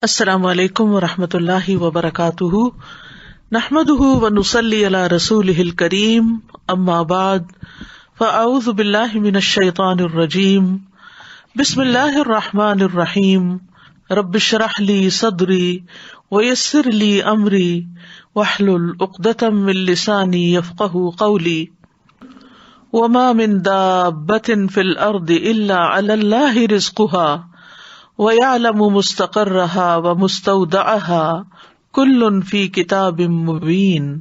السلام علیکم ورحمۃ اللہ وبرکاتہ، نحمده ونصلی علی رسولہ الکریم، اما بعد فاعوذ باللہ من الشیطان الرجیم، بسم اللہ الرحمن الرحیم، رب اشرح لی صدری ویسر لی امری واحلل عقدۃ من لسانی یفقہوا قولی، وما من دابۃ فی الارض الا علی اللہ رزقها وَيَعْلَمُ مُسْتَقَرَّهَا وَمُسْتَوْدَعَهَا كُلٌّ فِي كِتَابٍ مُبِينٍ۔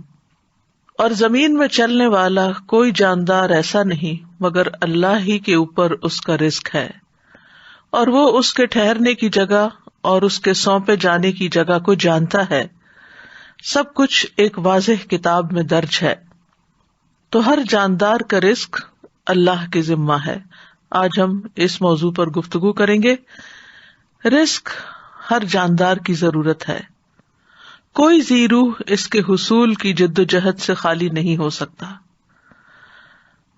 اور زمین میں چلنے والا کوئی جاندار ایسا نہیں مگر اللہ ہی کے اوپر اس کا رزق ہے، اور وہ اس کے ٹھہرنے کی جگہ اور اس کے سونپے جانے کی جگہ کو جانتا ہے۔ سب کچھ ایک واضح کتاب میں درج ہے۔ تو ہر جاندار کا رزق اللہ کے ذمہ ہے۔ آج ہم اس موضوع پر گفتگو کریں گے۔ رزق ہر جاندار کی ضرورت ہے، کوئی ذی روح اس کے حصول کی جد و جہد سے خالی نہیں ہو سکتا،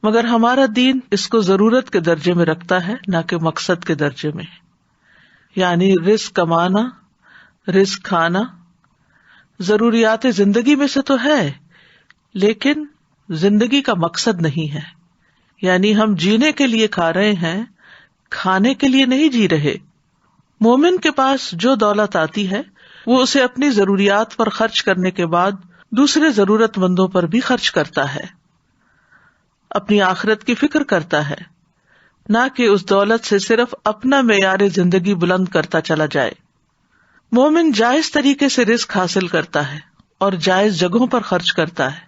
مگر ہمارا دین اس کو ضرورت کے درجے میں رکھتا ہے، نہ کہ مقصد کے درجے میں۔ یعنی رزق کمانا، رزق کھانا ضروریات زندگی میں سے تو ہے، لیکن زندگی کا مقصد نہیں ہے۔ یعنی ہم جینے کے لیے کھا رہے ہیں، کھانے کے لیے نہیں جی رہے۔ مومن کے پاس جو دولت آتی ہے وہ اسے اپنی ضروریات پر خرچ کرنے کے بعد دوسرے ضرورت مندوں پر بھی خرچ کرتا ہے، اپنی آخرت کی فکر کرتا ہے، نہ کہ اس دولت سے صرف اپنا معیار زندگی بلند کرتا چلا جائے۔ مومن جائز طریقے سے رزق حاصل کرتا ہے اور جائز جگہوں پر خرچ کرتا ہے۔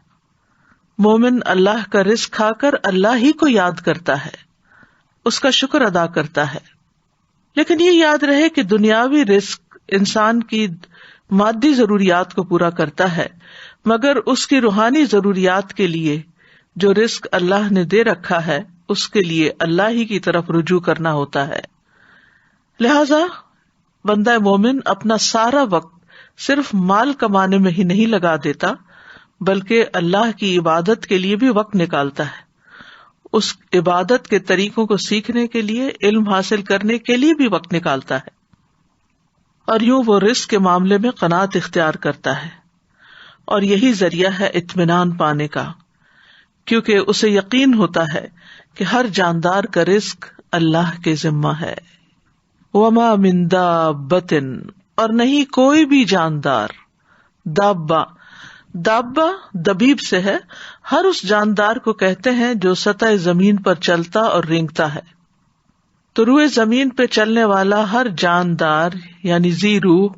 مومن اللہ کا رزق کھا کر اللہ ہی کو یاد کرتا ہے، اس کا شکر ادا کرتا ہے۔ لیکن یہ یاد رہے کہ دنیاوی رزق انسان کی مادی ضروریات کو پورا کرتا ہے، مگر اس کی روحانی ضروریات کے لیے جو رزق اللہ نے دے رکھا ہے اس کے لیے اللہ ہی کی طرف رجوع کرنا ہوتا ہے۔ لہذا بندہ مومن اپنا سارا وقت صرف مال کمانے میں ہی نہیں لگا دیتا، بلکہ اللہ کی عبادت کے لیے بھی وقت نکالتا ہے، اس عبادت کے طریقوں کو سیکھنے کے لیے، علم حاصل کرنے کے لیے بھی وقت نکالتا ہے، اور یوں وہ رزق کے معاملے میں قناعت اختیار کرتا ہے، اور یہی ذریعہ ہے اطمینان پانے کا، کیونکہ اسے یقین ہوتا ہے کہ ہر جاندار کا رزق اللہ کے ذمہ ہے۔ وما من دابۃ، اور نہیں کوئی بھی جاندار۔ دابہ دبیب سے ہے، ہر اس جاندار کو کہتے ہیں جو سطح زمین پر چلتا اور رینگتا ہے۔ تو روئے زمین پہ چلنے والا ہر جاندار یعنی ذی روح،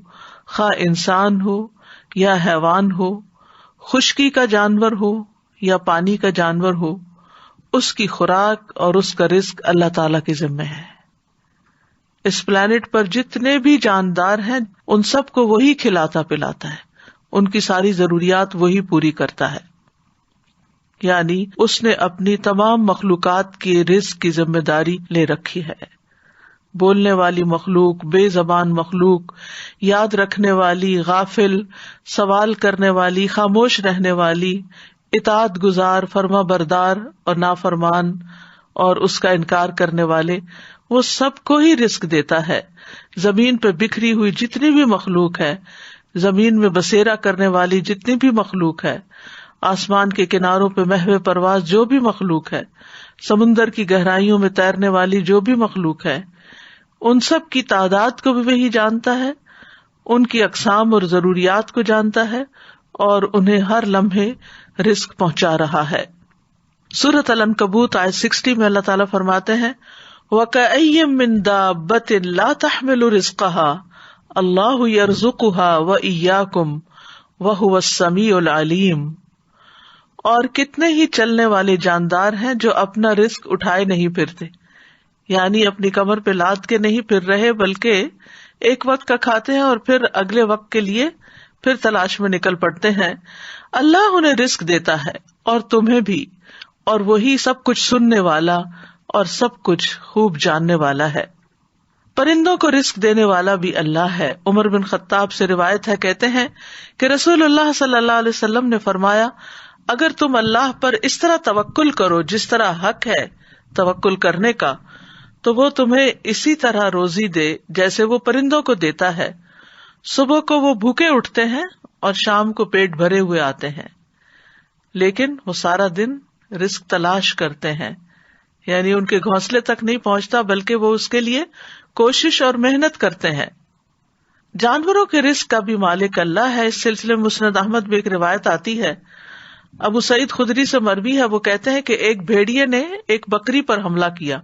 خواہ انسان ہو یا حیوان ہو، خشکی کا جانور ہو یا پانی کا جانور ہو، اس کی خوراک اور اس کا رزق اللہ تعالی کے ذمہ ہے۔ اس پلانٹ پر جتنے بھی جاندار ہیں ان سب کو وہی کھلاتا پلاتا ہے، ان کی ساری ضروریات وہی پوری کرتا ہے۔ یعنی اس نے اپنی تمام مخلوقات کی رزق کی ذمہ داری لے رکھی ہے۔ بولنے والی مخلوق، بے زبان مخلوق، یاد رکھنے والی، غافل، سوال کرنے والی، خاموش رہنے والی، اطاعت گزار، فرما بردار اور نافرمان اور اس کا انکار کرنے والے، وہ سب کو ہی رزق دیتا ہے۔ زمین پہ بکھری ہوئی جتنی بھی مخلوق ہے، زمین میں بسیرا کرنے والی جتنی بھی مخلوق ہے، آسمان کے کناروں پہ محو پرواز جو بھی مخلوق ہے، سمندر کی گہرائیوں میں تیرنے والی جو بھی مخلوق ہے، ان سب کی تعداد کو بھی وہی جانتا ہے، ان کی اقسام اور ضروریات کو جانتا ہے، اور انہیں ہر لمحے رزق پہنچا رہا ہے۔ سورۃ العنکبوت آیت 60 میں اللہ تعالیٰ فرماتے ہیں وَكَأَيٍّ مِّن دَابَّةٍ لَا تَحْمِلُ رِزْقَهَا اللَّهُ يَرْزُقُهَا وَإِيَّاكُمْ وَهُوَ السَّمِيعُ الْعَلِيمُ۔ اور کتنے ہی چلنے والے جاندار ہیں جو اپنا رزق اٹھائے نہیں پھرتے، یعنی اپنی کمر پہ لاد کے نہیں پھر رہے، بلکہ ایک وقت کا کھاتے ہیں اور پھر اگلے وقت کے لیے پھر تلاش میں نکل پڑتے ہیں۔ اللہ انہیں رزق دیتا ہے اور تمہیں بھی، اور وہی سب کچھ سننے والا اور سب کچھ خوب جاننے والا ہے۔ پرندوں کو رزق دینے والا بھی اللہ ہے۔ عمر بن خطاب سے روایت ہے، کہتے ہیں کہ رسول اللہ صلی اللہ علیہ وسلم نے فرمایا، اگر تم اللہ پر اس طرح توکل کرو جس طرح حق ہے توکل کرنے کا، تو وہ تمہیں اسی طرح روزی دے جیسے وہ پرندوں کو دیتا ہے، صبح کو وہ بھوکے اٹھتے ہیں اور شام کو پیٹ بھرے ہوئے آتے ہیں، لیکن وہ سارا دن رزق تلاش کرتے ہیں، یعنی ان کے گھونسلے تک نہیں پہنچتا بلکہ وہ اس کے لیے کوشش اور محنت کرتے ہیں۔ جانوروں کے رزق کا بھی مالک اللہ ہے۔ اس سلسلے میں مسند احمد میں ایک روایت آتی ہے، ابو سعید خدری سے مروی ہے، وہ کہتے ہیں کہ ایک بھیڑیے نے ایک بکری پر حملہ کیا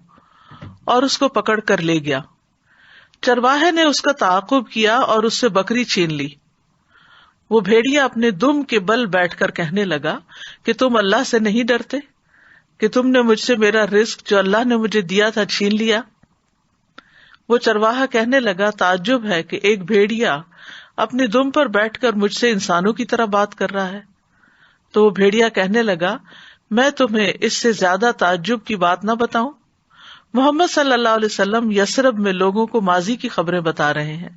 اور اس کو پکڑ کر لے گیا۔ چرواہے نے اس کا تعاقب کیا اور اس سے بکری چھین لی۔ وہ بھیڑیا اپنے دم کے بل بیٹھ کر کہنے لگا کہ تم اللہ سے نہیں ڈرتے کہ تم نے مجھ سے میرا رزق جو اللہ نے مجھے دیا تھا چھین لیا۔ وہ چرواہا کہنے لگا، تعجب ہے کہ ایک بھیڑیا اپنے دم پر بیٹھ کر مجھ سے انسانوں کی طرح بات کر رہا ہے۔ تو وہ بھیڑیا کہنے لگا، میں تمہیں اس سے زیادہ تعجب کی بات نہ بتاؤں؟ محمد صلی اللہ علیہ وسلم یثرب میں لوگوں کو ماضی کی خبریں بتا رہے ہیں۔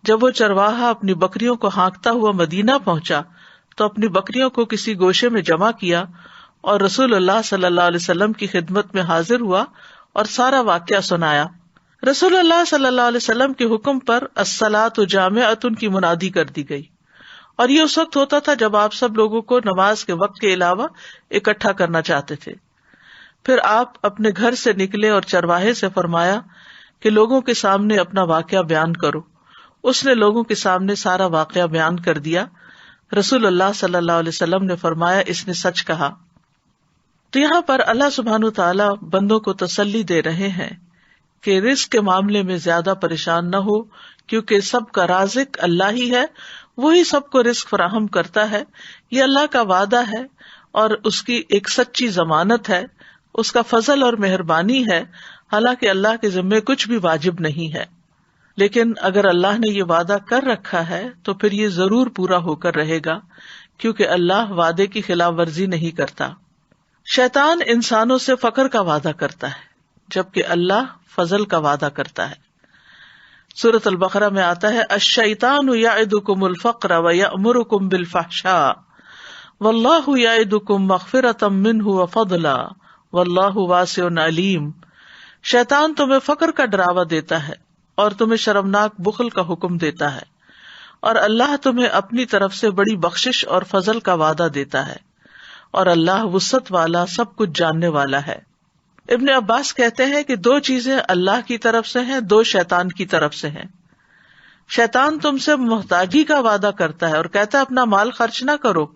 جب وہ چرواہا اپنی بکریوں کو ہانکتا ہوا مدینہ پہنچا تو اپنی بکریوں کو کسی گوشے میں جمع کیا اور رسول اللہ صلی اللہ علیہ وسلم کی خدمت میں حاضر ہوا اور سارا واقعہ سنایا۔ رسول اللہ صلی اللہ علیہ وسلم کے حکم پر الصلاۃ جامعۃ کی منادی کر دی گئی، اور یہ اس وقت ہوتا تھا جب آپ سب لوگوں کو نماز کے وقت کے علاوہ اکٹھا کرنا چاہتے تھے۔ پھر آپ اپنے گھر سے نکلے اور چرواہے سے فرمایا کہ لوگوں کے سامنے اپنا واقعہ بیان کرو۔ اس نے لوگوں کے سامنے سارا واقعہ بیان کر دیا۔ رسول اللہ صلی اللہ علیہ وسلم نے فرمایا، اس نے سچ کہا۔ تو یہاں پر اللہ سبحانہ وتعالی بندوں کو تسلی دے رہے ہیں کہ رزق کے معاملے میں زیادہ پریشان نہ ہو، کیونکہ سب کا رازق اللہ ہی ہے، وہی سب کو رزق فراہم کرتا ہے۔ یہ اللہ کا وعدہ ہے اور اس کی ایک سچی ضمانت ہے، اس کا فضل اور مہربانی ہے، حالانکہ اللہ کے ذمے کچھ بھی واجب نہیں ہے۔ لیکن اگر اللہ نے یہ وعدہ کر رکھا ہے تو پھر یہ ضرور پورا ہو کر رہے گا، کیونکہ اللہ وعدے کی خلاف ورزی نہیں کرتا۔ شیطان انسانوں سے فقر کا وعدہ کرتا ہے جبکہ اللہ فضل کا وعدہ کرتا ہے۔ سورۃ البقرہ میں آتا ہے، الشیطان یعدکم الفقر ویأمرکم بالفحشاء واللہ یعدکم مغفرۃ منہ وفضلا واللہ واسع علیم۔ شیطان تمہیں فقر کا ڈراوا دیتا ہے اور تمہیں شرمناک بخل کا حکم دیتا ہے، اور اللہ تمہیں اپنی طرف سے بڑی بخشش اور فضل کا وعدہ دیتا ہے، اور اللہ وسعت والا سب کچھ جاننے والا ہے۔ ابن عباس کہتے ہیں کہ دو چیزیں اللہ کی طرف سے ہیں، دو شیطان کی طرف سے ہیں۔ شیطان تم سے محتاجی کا وعدہ کرتا ہے اور کہتا ہے اپنا مال خرچ نہ کرو،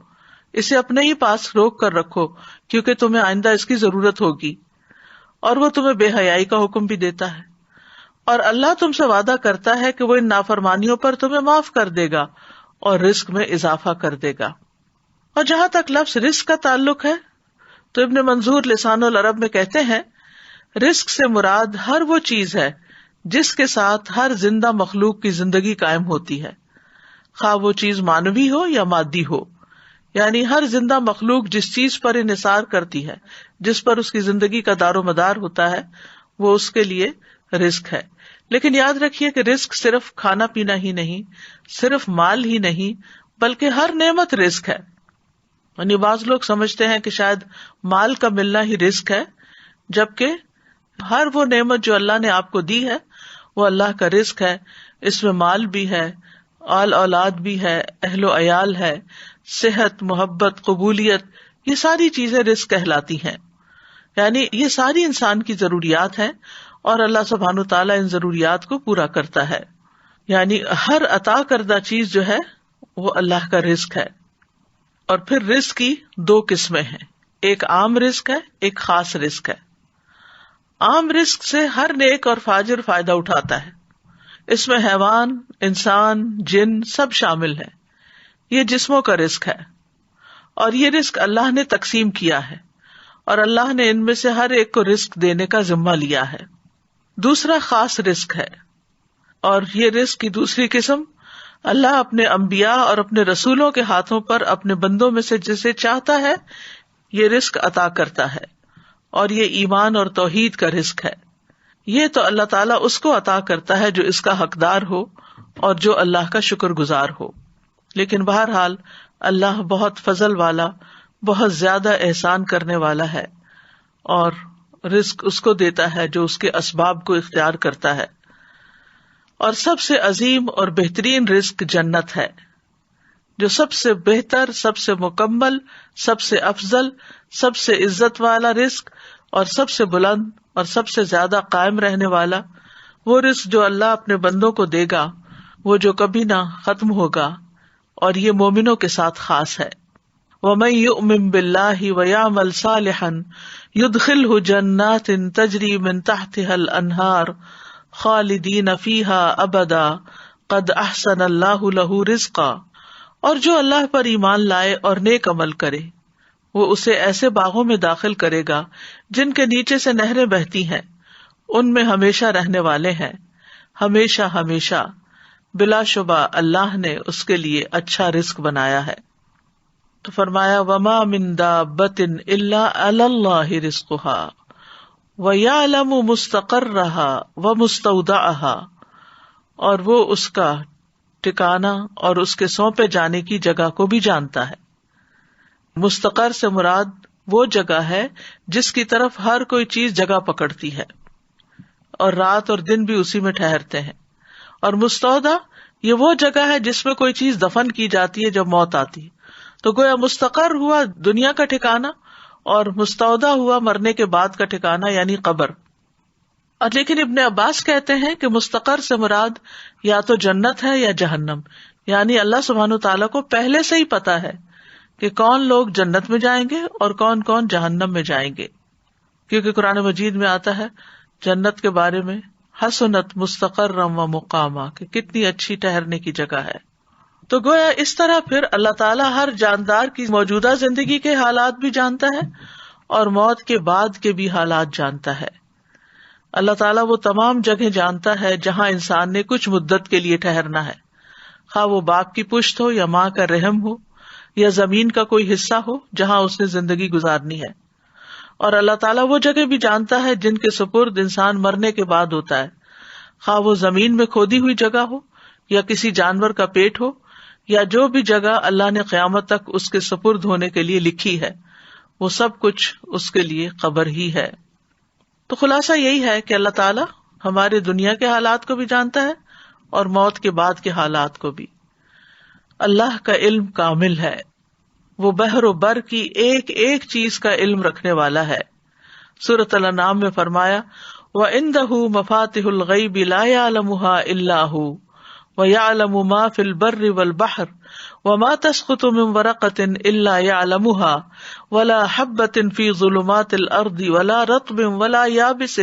اسے اپنے ہی پاس روک کر رکھو کیونکہ تمہیں آئندہ اس کی ضرورت ہوگی، اور وہ تمہیں بے حیائی کا حکم بھی دیتا ہے۔ اور اللہ تم سے وعدہ کرتا ہے کہ وہ ان نافرمانیوں پر تمہیں معاف کر دے گا اور رزق میں اضافہ کر دے گا۔ اور جہاں تک لفظ رزق کا تعلق ہے تو ابن منظور لسان العرب میں کہتے ہیں، رزق سے مراد ہر وہ چیز ہے جس کے ساتھ ہر زندہ مخلوق کی زندگی قائم ہوتی ہے، خواہ وہ چیز مانوی ہو یا مادی ہو، یعنی ہر زندہ مخلوق جس چیز پر انحصار کرتی ہے، جس پر اس کی زندگی کا دار و مدار ہوتا ہے، وہ اس کے لیے رزق ہے۔ لیکن یاد رکھیے کہ رزق صرف کھانا پینا ہی نہیں، صرف مال ہی نہیں، بلکہ ہر نعمت رزق ہے۔ یعنی بعض لوگ سمجھتے ہیں کہ شاید مال کا ملنا ہی رزق ہے، جبکہ ہر وہ نعمت جو اللہ نے آپ کو دی ہے وہ اللہ کا رزق ہے۔ اس میں مال بھی ہے، آل اولاد بھی ہے، اہل و عیال ہے، صحت، محبت، قبولیت، یہ ساری چیزیں رزق کہلاتی ہیں۔ یعنی یہ ساری انسان کی ضروریات ہیں اور اللہ سبحانہ تعالیٰ ان ضروریات کو پورا کرتا ہے۔ یعنی ہر عطا کردہ چیز جو ہے وہ اللہ کا رزق ہے۔ اور پھر رزق کی دو قسمیں ہیں، ایک عام رزق ہے، ایک خاص رزق ہے۔ عام رزق سے ہر نیک اور فاجر فائدہ اٹھاتا ہے، اس میں حیوان، انسان، جن سب شامل ہیں۔ یہ جسموں کا رزق ہے اور یہ رزق اللہ نے تقسیم کیا ہے، اور اللہ نے ان میں سے ہر ایک کو رزق دینے کا ذمہ لیا ہے۔ دوسرا خاص رزق ہے، اور یہ رزق کی دوسری قسم اللہ اپنے انبیاء اور اپنے رسولوں کے ہاتھوں پر اپنے بندوں میں سے جسے چاہتا ہے یہ رزق عطا کرتا ہے، اور یہ ایمان اور توحید کا رزق ہے۔ یہ تو اللہ تعالیٰ اس کو عطا کرتا ہے جو اس کا حقدار ہو اور جو اللہ کا شکر گزار ہو۔ لیکن بہرحال اللہ بہت فضل والا، بہت زیادہ احسان کرنے والا ہے، اور رزق اس کو دیتا ہے جو اس کے اسباب کو اختیار کرتا ہے۔ اور سب سے عظیم اور بہترین رزق جنت ہے، جو سب سے بہتر، سب سے مکمل، سب سے افضل، سب سے عزت والا رزق اور سب سے بلند اور سب سے زیادہ قائم رہنے والا وہ رزق جو اللہ اپنے بندوں کو دے گا، وہ جو کبھی نہ ختم ہوگا، اور یہ مومنوں کے ساتھ خاص ہے۔ وَمَن يُؤْمِن بِاللَّهِ وَيَعْمَلْ صَالِحًا يُدْخِلْهُ جَنَّاتٍ تَجْرِي مِن تَحْتِهَا الْأَنْهَارُ خَالِدِينَ فِيهَا أَبَدًا قَدْ أَحْسَنَ اللَّهُ لَهُ رِزْقًا، اور جو اللہ پر ایمان لائے اور نیک عمل کرے وہ اسے ایسے باغوں میں داخل کرے گا جن کے نیچے سے نہریں بہتی ہیں، ان میں ہمیشہ رہنے والے ہیں، ہمیشہ ہمیشہ، بلا شبہ اللہ نے اس کے لیے اچھا رزق بنایا ہے۔ تو فرمایا وما من دابۃ الا علی اللہ رزقها ویعلم مستقرها ومستودعها، اور وہ اس کا ٹھکانہ اور اس کے سونپے جانے کی جگہ کو بھی جانتا ہے۔ مستقر سے مراد وہ جگہ ہے جس کی طرف ہر کوئی چیز جگہ پکڑتی ہے اور رات اور دن بھی اسی میں ٹھہرتے ہیں، اور مستودع یہ وہ جگہ ہے جس میں کوئی چیز دفن کی جاتی ہے جب موت آتی ہے۔ تو گویا مستقر ہوا دنیا کا ٹھکانہ اور مستودع ہوا مرنے کے بعد کا ٹھکانہ یعنی قبر۔ اور لیکن ابن عباس کہتے ہیں کہ مستقر سے مراد یا تو جنت ہے یا جہنم، یعنی اللہ سبحانہ تعالیٰ کو پہلے سے ہی پتا ہے کہ کون لوگ جنت میں جائیں گے اور کون کون جہنم میں جائیں گے، کیونکہ قرآن مجید میں آتا ہے جنت کے بارے میں حسنت مستقرم و مقاما، کہ کتنی اچھی ٹھہرنے کی جگہ ہے۔ تو گویا اس طرح پھر اللہ تعالیٰ ہر جاندار کی موجودہ زندگی کے حالات بھی جانتا ہے اور موت کے بعد کے بھی حالات جانتا ہے۔ اللہ تعالیٰ وہ تمام جگہیں جانتا ہے جہاں انسان نے کچھ مدت کے لیے ٹھہرنا ہے، خواہ وہ باپ کی پشت ہو یا ماں کا رحم ہو یا زمین کا کوئی حصہ ہو جہاں اس نے زندگی گزارنی ہے۔ اور اللہ تعالیٰ وہ جگہ بھی جانتا ہے جن کے سپرد انسان مرنے کے بعد ہوتا ہے، خواہ وہ زمین میں کھودی ہوئی جگہ ہو یا کسی جانور کا پیٹ ہو یا جو بھی جگہ اللہ نے قیامت تک اس کے سپرد ہونے کے لیے لکھی ہے، وہ سب کچھ اس کے لیے قبر ہی ہے۔ تو خلاصہ یہی ہے کہ اللہ تعالیٰ ہمارے دنیا کے حالات کو بھی جانتا ہے اور موت کے بعد کے حالات کو بھی۔ اللہ کا علم کامل ہے، وہ بحر و بر کی ایک ایک چیز کا علم رکھنے والا ہے۔ سورۃ الانعام میں فرمایا وَعِندَهُ مَفَاتِحُ الْغَيْبِ لَا يَعْلَمُهَا إِلَّا هُوَ وَيَعْلَمُ مَا فِي الْبَرِّ وَالْبَحْرِ وَمَا تَسْقُطُ مِنْ وَرَقَةٍ إِلَّا يَعْلَمُهَا وَلَا حَبَّةٍ فِي ظُلُمَاتِ الْأَرْضِ وَلَا رَطْبٍ وَلَا يَابِسٍ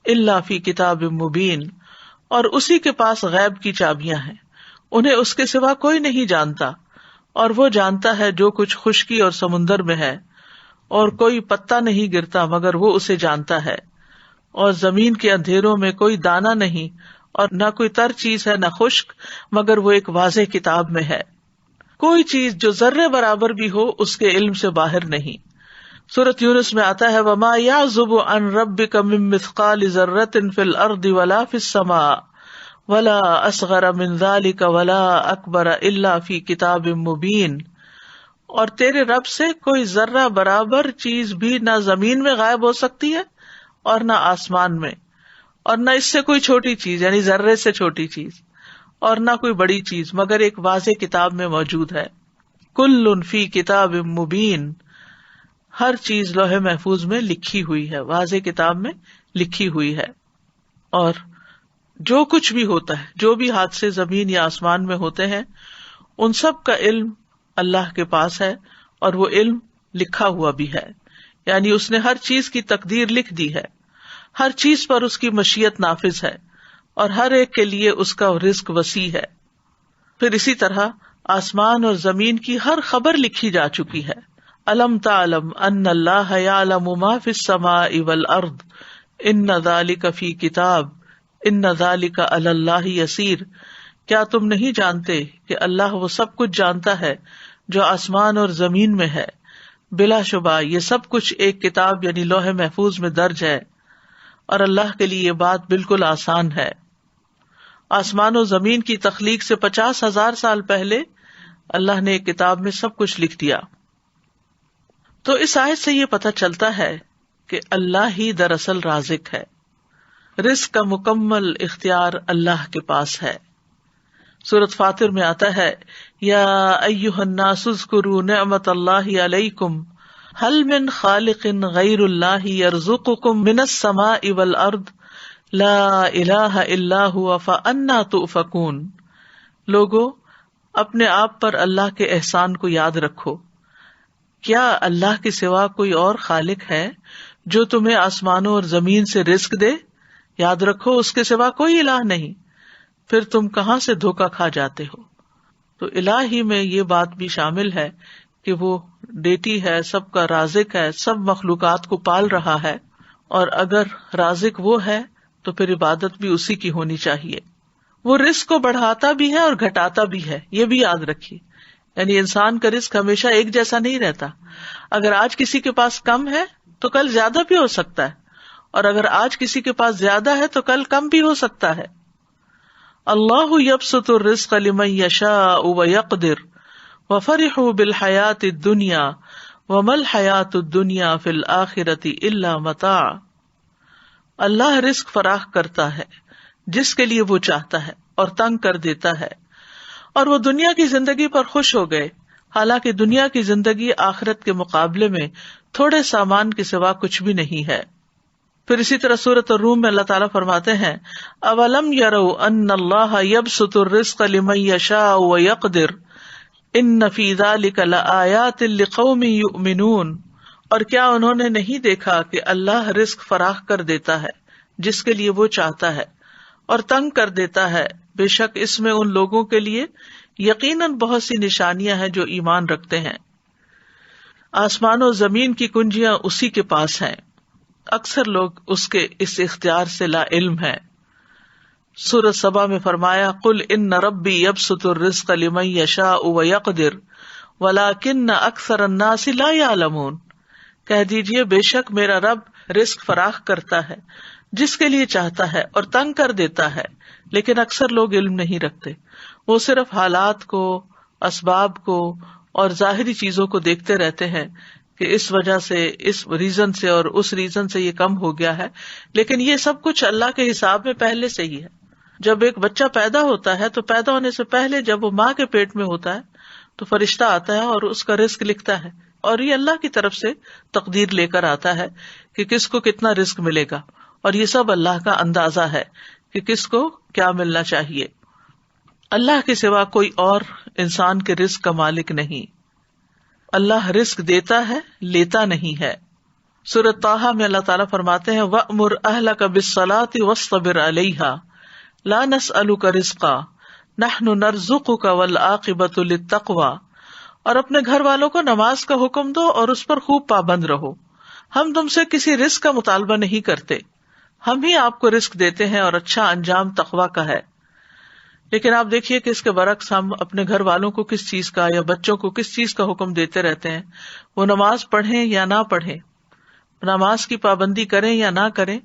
إِلَّا فِي كِتَابٍ مُبِينٍ، اور اسی کے پاس غیب کی چابیاں ہیں، انہیں اس کے سوا کوئی نہیں جانتا، اور وہ جانتا ہے جو کچھ خشکی اور سمندر میں ہے، اور کوئی پتا نہیں گرتا مگر وہ اسے جانتا ہے، اور زمین کے اندھیروں میں کوئی دانہ نہیں، اور نہ کوئی تر چیز ہے نہ خشک مگر وہ ایک واضح کتاب میں ہے۔ کوئی چیز جو ذرے برابر بھی ہو اس کے علم سے باہر نہیں۔ سورۃ یونس میں آتا ہے وَمَا يَعْزُبُ عَن رَبِّكَ مِن مِّثْقَالِ ذَرَّةٍ فِي الْأَرْضِ وَلَا فِي السَّمَاءِ وَلَا أَصْغَرَ مِن ذَلِكَ وَلَا أَكْبَرَ إِلَّا فِي كِتَابٍ مُّبِينٍ، اور تیرے رب سے کوئی ذرہ برابر چیز بھی نہ زمین میں غائب ہو سکتی ہے اور نہ آسمان میں، اور نہ اس سے کوئی چھوٹی چیز یعنی ذرے سے چھوٹی چیز، اور نہ کوئی بڑی چیز مگر ایک واضح کتاب میں موجود ہے۔ کل فی کتاب مبین، ہر چیز لوح محفوظ میں لکھی ہوئی ہے، واضح کتاب میں لکھی ہوئی ہے۔ اور جو کچھ بھی ہوتا ہے، جو بھی حادثے زمین یا آسمان میں ہوتے ہیں، ان سب کا علم اللہ کے پاس ہے، اور وہ علم لکھا ہوا بھی ہے، یعنی اس نے ہر چیز کی تقدیر لکھ دی ہے، ہر چیز پر اس کی مشیت نافذ ہے، اور ہر ایک کے لیے اس کا رزق وسیع ہے۔ پھر اسی طرح آسمان اور زمین کی ہر خبر لکھی جا چکی ہے۔ الم تعلم ان اللہ یعلم ما فی السماء والارض ان ذلک فی کتاب ان ذلک علی اللہ یسیر، کیا تم نہیں جانتے کہ اللہ وہ سب کچھ جانتا ہے جو آسمان اور زمین میں ہے، بلا شبہ یہ سب کچھ ایک کتاب یعنی لوح محفوظ میں درج ہے، اور اللہ کے لیے یہ بات بالکل آسان ہے۔ آسمان و زمین کی تخلیق سے 50,000 سال پہلے اللہ نے ایک کتاب میں سب کچھ لکھ دیا۔ تو اس آیت سے یہ پتہ چلتا ہے کہ اللہ ہی دراصل رازق ہے، رزق کا مکمل اختیار اللہ کے پاس ہے. سورۃ فاطر میں آتا ہے یا ایھا الناس اذکروا نعمت اللہ علیکم هل من خالق غیر اللہ یرزقکم من السماء والارض لا الہ الا هو فانا تؤفکون. لوگو اپنے آپ پر اللہ کے احسان کو یاد رکھو. کیا اللہ کے سوا کوئی اور خالق ہے جو تمہیں آسمانوں اور زمین سے رزق دے؟ یاد رکھو اس کے سوا کوئی الہ نہیں، پھر تم کہاں سے دھوکا کھا جاتے ہو. تو الہ ہی میں یہ بات بھی شامل ہے کہ وہ ڈیٹی ہے، سب کا رازق ہے، سب مخلوقات کو پال رہا ہے، اور اگر رازق وہ ہے تو پھر عبادت بھی اسی کی ہونی چاہیے. وہ رزق کو بڑھاتا بھی ہے اور گھٹاتا بھی ہے، یہ بھی یاد رکھیے. یعنی انسان کا رزق ہمیشہ ایک جیسا نہیں رہتا. اگر آج کسی کے پاس کم ہے تو کل زیادہ بھی ہو سکتا ہے، اور اگر آج کسی کے پاس زیادہ ہے تو کل کم بھی ہو سکتا ہے. اللہ یبسط الرزق لمن یشاء ویقدر وفرحوا بالحیاۃ الدنیا وما الحیاۃ الدنیا فی الآخرۃ الا متاع. اللہ رزق فراخ کرتا ہے جس کے لیے وہ چاہتا ہے اور تنگ کر دیتا ہے، اور وہ دنیا کی زندگی پر خوش ہو گئے، حالانکہ دنیا کی زندگی آخرت کے مقابلے میں تھوڑے سامان کے سوا کچھ بھی نہیں ہے. پھر اسی طرح سورۃ الروم میں اللہ تعالیٰ فرماتے ہیں اولم یروا ان اللہ یبسط الرزق لمن یشاء ویقدر ان فی ذلک لآیات لقوم یؤمنون. اور کیا انہوں نے نہیں دیکھا کہ اللہ رزق فراخ کر دیتا ہے جس کے لیے وہ چاہتا ہے اور تنگ کر دیتا ہے، بے شک اس میں ان لوگوں کے لیے یقیناً بہت سی نشانیاں ہیں جو ایمان رکھتے ہیں. آسمان و زمین کی کنجیاں اسی کے پاس ہیں، اکثر لوگ اس کے اس اختیار سے لا علم ہیں. سورۃ سبا میں فرمایا قل ان ربی یبسط الرزق لمن یشاء ویقدر ولکن اکثر الناس لا یعلمون. کہہ دیجئے بے شک میرا رب رزق فراخ کرتا ہے جس کے لیے چاہتا ہے اور تنگ کر دیتا ہے، لیکن اکثر لوگ علم نہیں رکھتے. وہ صرف حالات کو، اسباب کو اور ظاہری چیزوں کو دیکھتے رہتے ہیں کہ اس وجہ سے، اس ریزن سے اور اس ریزن سے یہ کم ہو گیا ہے، لیکن یہ سب کچھ اللہ کے حساب میں پہلے سے ہی ہے. جب ایک بچہ پیدا ہوتا ہے تو پیدا ہونے سے پہلے جب وہ ماں کے پیٹ میں ہوتا ہے تو فرشتہ آتا ہے اور اس کا رزق لکھتا ہے، اور یہ اللہ کی طرف سے تقدیر لے کر آتا ہے کہ کس کو کتنا رزق ملے گا، اور یہ سب اللہ کا اندازہ ہے کہ کس کو کیا ملنا چاہیے. اللہ کے سوا کوئی اور انسان کے رزق کا مالک نہیں. اللہ رزق دیتا ہے، لیتا نہیں ہے. سورۃ طٰہٰ میں اللہ تعالیٰ فرماتے ہیں وَأْمُرْ أَهْلَكَ بِالصَّلَاةِ وَاصْطَبِرْ عَلَيْهَا لَا نَسْأَلُكَ رِزْقًا نَحْنُ نَرْزُقُكَ وَالْعَاقِبَةُ لِلتَّقْوَىٰ. اور اپنے گھر والوں کو نماز کا حکم دو اور اس پر خوب پابند رہو. ہم تم سے کسی رزق کا مطالبہ نہیں کرتے، ہم ہی آپ کو رزق دیتے ہیں، اور اچھا انجام تقویٰ کا ہے. لیکن آپ دیکھیے کہ اس کے برعکس ہم اپنے گھر والوں کو کس چیز کا یا بچوں کو کس چیز کا حکم دیتے رہتے ہیں. وہ نماز پڑھیں یا نہ پڑھیں، نماز کی پابندی کریں یا نہ کریں،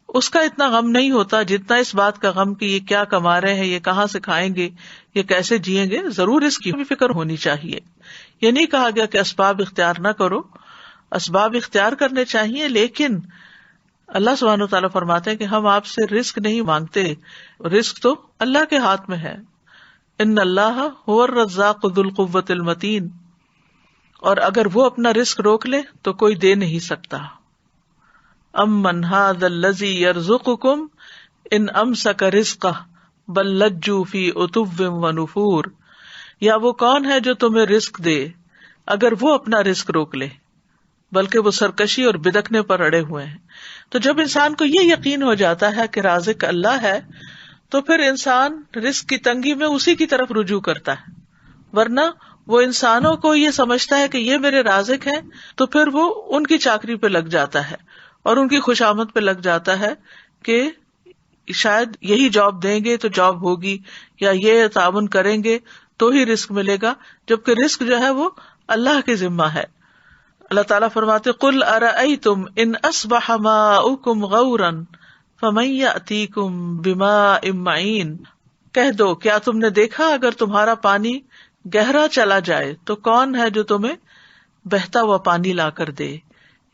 اس کا اتنا غم نہیں ہوتا جتنا اس بات کا غم کہ یہ کیا کما رہے ہیں، یہ کہاں سے کھائیں گے، یہ کیسے جئیں گے. ضرور اس کی بھی فکر ہونی چاہیے. یہ نہیں کہا گیا کہ اسباب اختیار نہ کرو، اسباب اختیار کرنے چاہیے، لیکن اللہ سبحانہ وتعالیٰ فرماتے ہیں کہ ہم آپ سے رزق نہیں مانگتے، رزق تو اللہ کے ہاتھ میں ہے. ان اللہ هو الرزاق ذو القوۃ المتین. اور اگر وہ اپنا رزق روک لے تو کوئی دے نہیں سکتا. امن ھذا الذی یرزقکم ان امسک رزقہ بل لجوا فی عتو ونفور. یا وہ کون ہے جو تمہیں رزق دے اگر وہ اپنا رزق روک لے، بلکہ وہ سرکشی اور بدکنے پر اڑے ہوئے ہیں. تو جب انسان کو یہ یقین ہو جاتا ہے کہ رازق اللہ ہے تو پھر انسان رزق کی تنگی میں اسی کی طرف رجوع کرتا ہے. ورنہ وہ انسانوں کو یہ سمجھتا ہے کہ یہ میرے رازق ہیں تو پھر وہ ان کی چاکری پہ لگ جاتا ہے اور ان کی خوشامد پہ لگ جاتا ہے کہ شاید یہی جاب دیں گے تو جاب ہوگی، یا یہ تعاون کریں گے تو ہی رزق ملے گا، جبکہ رزق جو ہے وہ اللہ کے ذمہ ہے. اللہ تعالیٰ فرماتے قل ارأیتم ان اصبح ماؤکم غورا فمن یأتیکم بماء معین. کہہ دو کیا تم نے دیکھا اگر تمہارا پانی گہرا چلا جائے تو کون ہے جو تمہیں بہتا ہوا پانی لا کر دے.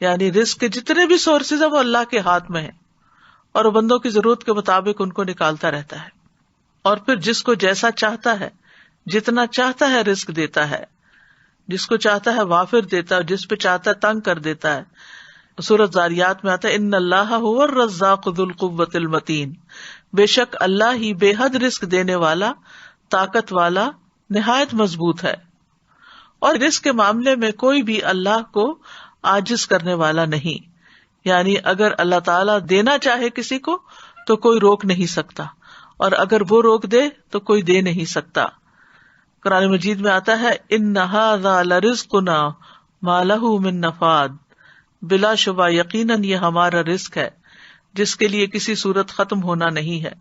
یعنی رزق کے جتنے بھی سورسز ہیں وہ اللہ کے ہاتھ میں ہیں، اور وہ بندوں کی ضرورت کے مطابق ان کو نکالتا رہتا ہے، اور پھر جس کو جیسا چاہتا ہے، جتنا چاہتا ہے رزق دیتا ہے، جس کو چاہتا ہے وافر دیتا ہے، جس پہ چاہتا ہے تنگ کر دیتا ہے۔ سورۃ زاریات میں آتا ہے ان اللہ هو الرزاق ذو القوۃ المتین، بے شک اللہ ہی بے حد رزق دینے والا، طاقت والا، نہایت مضبوط ہے، اور رزق کے معاملے میں کوئی بھی اللہ کو عاجز کرنے والا نہیں، یعنی اگر اللہ تعالیٰ دینا چاہے کسی کو تو کوئی روک نہیں سکتا، اور اگر وہ روک دے تو کوئی دے نہیں سکتا۔ قرآن مجید میں آتا ہے ان ھذا لرزقنا ما لہ من نفاد، بلا شبہ یقیناً یہ ہمارا رزق ہے جس کے لیے کسی صورت ختم ہونا نہیں ہے۔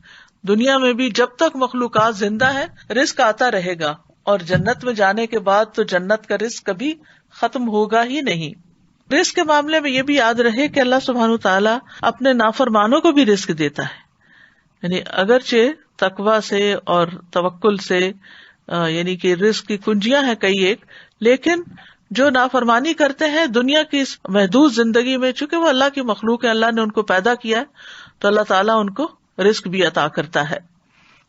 دنیا میں بھی جب تک مخلوقات زندہ ہے رزق آتا رہے گا، اور جنت میں جانے کے بعد تو جنت کا رزق کبھی ختم ہوگا ہی نہیں۔ رزق کے معاملے میں یہ بھی یاد رہے کہ اللہ سبحانہ تعالیٰ اپنے نافرمانوں کو بھی رزق دیتا ہے، یعنی اگرچہ تقویٰ سے اور توکل سے یعنی کہ رزق کی کنجیاں ہیں کئی ایک، لیکن جو نافرمانی کرتے ہیں دنیا کی اس محدود زندگی میں، چونکہ وہ اللہ کی مخلوق ہے، اللہ نے ان کو پیدا کیا ہے، تو اللہ تعالیٰ ان کو رزق بھی عطا کرتا ہے،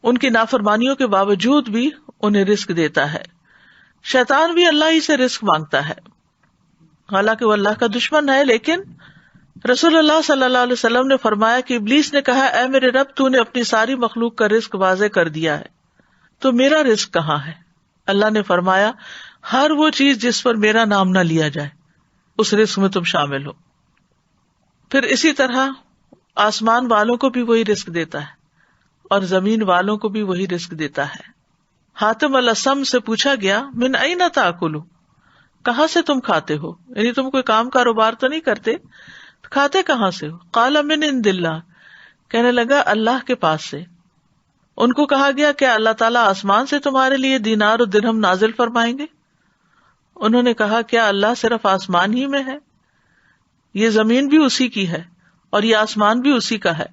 ان کی نافرمانیوں کے باوجود بھی انہیں رزق دیتا ہے۔ شیطان بھی اللہ ہی سے رزق مانگتا ہے، حالانکہ وہ اللہ کا دشمن ہے، لیکن رسول اللہ صلی اللہ علیہ وسلم نے فرمایا کہ ابلیس نے کہا اے میرے رب، تو نے اپنی ساری مخلوق کا رزق واضح کر دیا ہے، تو میرا رزق کہاں ہے؟ اللہ نے فرمایا ہر وہ چیز جس پر میرا نام نہ لیا جائے اس رزق میں تم شامل ہو۔ پھر اسی طرح آسمان والوں کو بھی وہی رزق دیتا ہے اور زمین والوں کو بھی وہی رزق دیتا ہے۔ حاتم الاسم سے پوچھا گیا من این تاکلوا، کہاں سے تم کھاتے ہو؟ یعنی تم کوئی کام کاروبار تو نہیں کرتے، کھاتے کہاں سے ہو؟ قال من عند اللہ، کہنے لگا اللہ کے پاس سے۔ ان کو کہا گیا کیا اللہ تعالیٰ آسمان سے تمہارے لیے دینار و درہم نازل فرمائیں گے؟ انہوں نے کہا کیا اللہ صرف آسمان ہی میں ہے؟ یہ زمین بھی اسی کی ہے اور یہ آسمان بھی اسی کا ہے،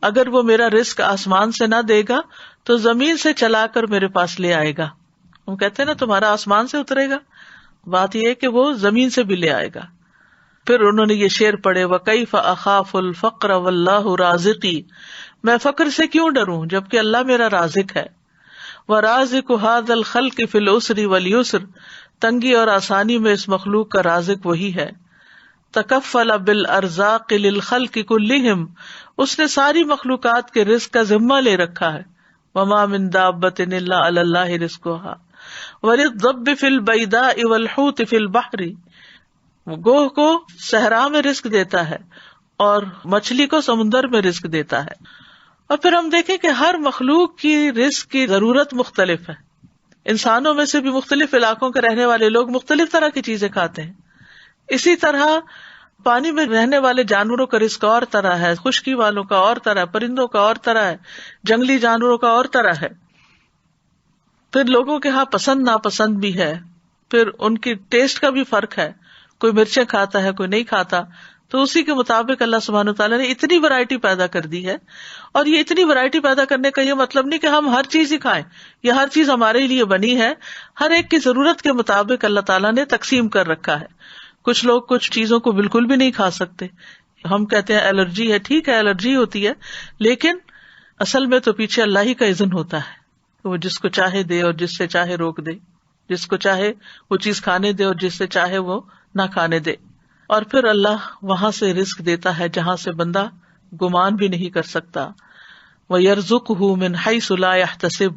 اگر وہ میرا رزق آسمان سے نہ دے گا تو زمین سے چلا کر میرے پاس لے آئے گا۔ ہم کہتے ہیں نا تمہارا آسمان سے اترے گا، بات یہ ہے کہ وہ زمین سے بھی لے آئے گا۔ پھر انہوں نے یہ شعر پڑھے وَكَيْفَ أَخَافُ الْفَقْرَ وَاللَّهُ رَازِقِي، میں فقر سے کیوں ڈروں جبکہ اللہ میرا رازق ہے۔ وَرَازِقُ هَذَا الْخَلْقِ فِي الْعُسْرِ وَالْيُسْرِ، تنگی اور آسانی میں اس مخلوق کا رازق وہی ہے۔ تکفل بالارزاق للخلق کلہم، اس نے ساری مخلوقات کے رزق کا ذمہ لے رکھا ہے۔ وما من دابۃ الا علی اللہ رزقها وللضب فی البیداء والحوت فی البحر، گوہ کو صحرا میں رزق دیتا ہے اور مچھلی کو سمندر میں رزق دیتا ہے۔ اور پھر ہم دیکھیں کہ ہر مخلوق کی رزق کی ضرورت مختلف ہے، انسانوں میں سے بھی مختلف علاقوں کے رہنے والے لوگ مختلف طرح کی چیزیں کھاتے ہیں، اسی طرح پانی میں رہنے والے جانوروں کا رزق اور طرح ہے، خشکی والوں کا اور طرح ہے، پرندوں کا اور طرح ہے، جنگلی جانوروں کا اور طرح ہے۔ پھر لوگوں کے ہاں پسند ناپسند بھی ہے، پھر ان کی ٹیسٹ کا بھی فرق ہے، کوئی مرچیں کھاتا ہے کوئی نہیں کھاتا، تو اسی کے مطابق اللہ سبحانہ وتعالیٰ نے اتنی ورائٹی پیدا کر دی ہے۔ اور یہ اتنی ورائٹی پیدا کرنے کا یہ مطلب نہیں کہ ہم ہر چیز ہی کھائیں، یہ ہر چیز ہمارے لیے بنی ہے، ہر ایک کی ضرورت کے مطابق اللہ تعالیٰ نے تقسیم کر رکھا ہے۔ کچھ لوگ کچھ چیزوں کو بالکل بھی نہیں کھا سکتے، ہم کہتے ہیں الرجی ہے، ٹھیک ہے الرجی ہوتی ہے، لیکن اصل میں تو پیچھے اللہ ہی کا اذن ہوتا ہے کہ وہ جس کو چاہے دے اور جس سے چاہے روک دے، جس کو چاہے وہ چیز کھانے دے اور جس سے چاہے وہ نہ کھانے دے۔ اور پھر اللہ وہاں سے رزق دیتا ہے جہاں سے بندہ گمان بھی نہیں کر سکتا۔ وَيَرْزُقْهُ مِنْ حَيْثُ لَا يَحْتَسِبُ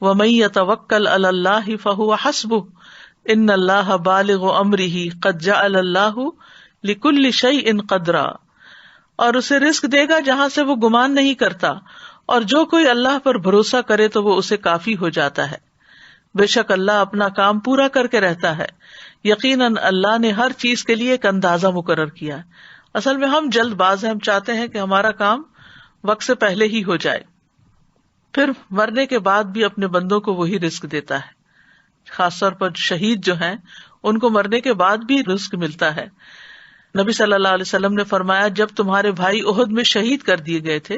وَمَن يَتَوَكَّلْ عَلَى اللَّهِ فَهُوَ حَسْبُهُ إِنَّ اللَّهَ بَالِغُ أَمْرِهِ قَدْ جَعَلَ اللَّهُ لِكُلِّ شَيْءٍ قَدْرًا، اور اسے رزق دے گا جہاں سے وہ گمان نہیں کرتا، اور جو کوئی اللہ پر بھروسہ کرے تو وہ اسے کافی ہو جاتا ہے۔ بے شک اللہ اپنا کام پورا کر کے رہتا ہے، یقیناً اللہ نے ہر چیز کے لیے ایک اندازہ مقرر کیا ہے۔ اصل میں ہم جلد باز ہیں، ہم چاہتے ہیں کہ ہمارا کام وقت سے پہلے ہی ہو جائے۔ پھر مرنے کے بعد بھی اپنے بندوں کو وہی رزق دیتا ہے، خاص طور پر شہید جو ہیں ان کو مرنے کے بعد بھی رزق ملتا ہے۔ نبی صلی اللہ علیہ وسلم نے فرمایا جب تمہارے بھائی احد میں شہید کر دیے گئے تھے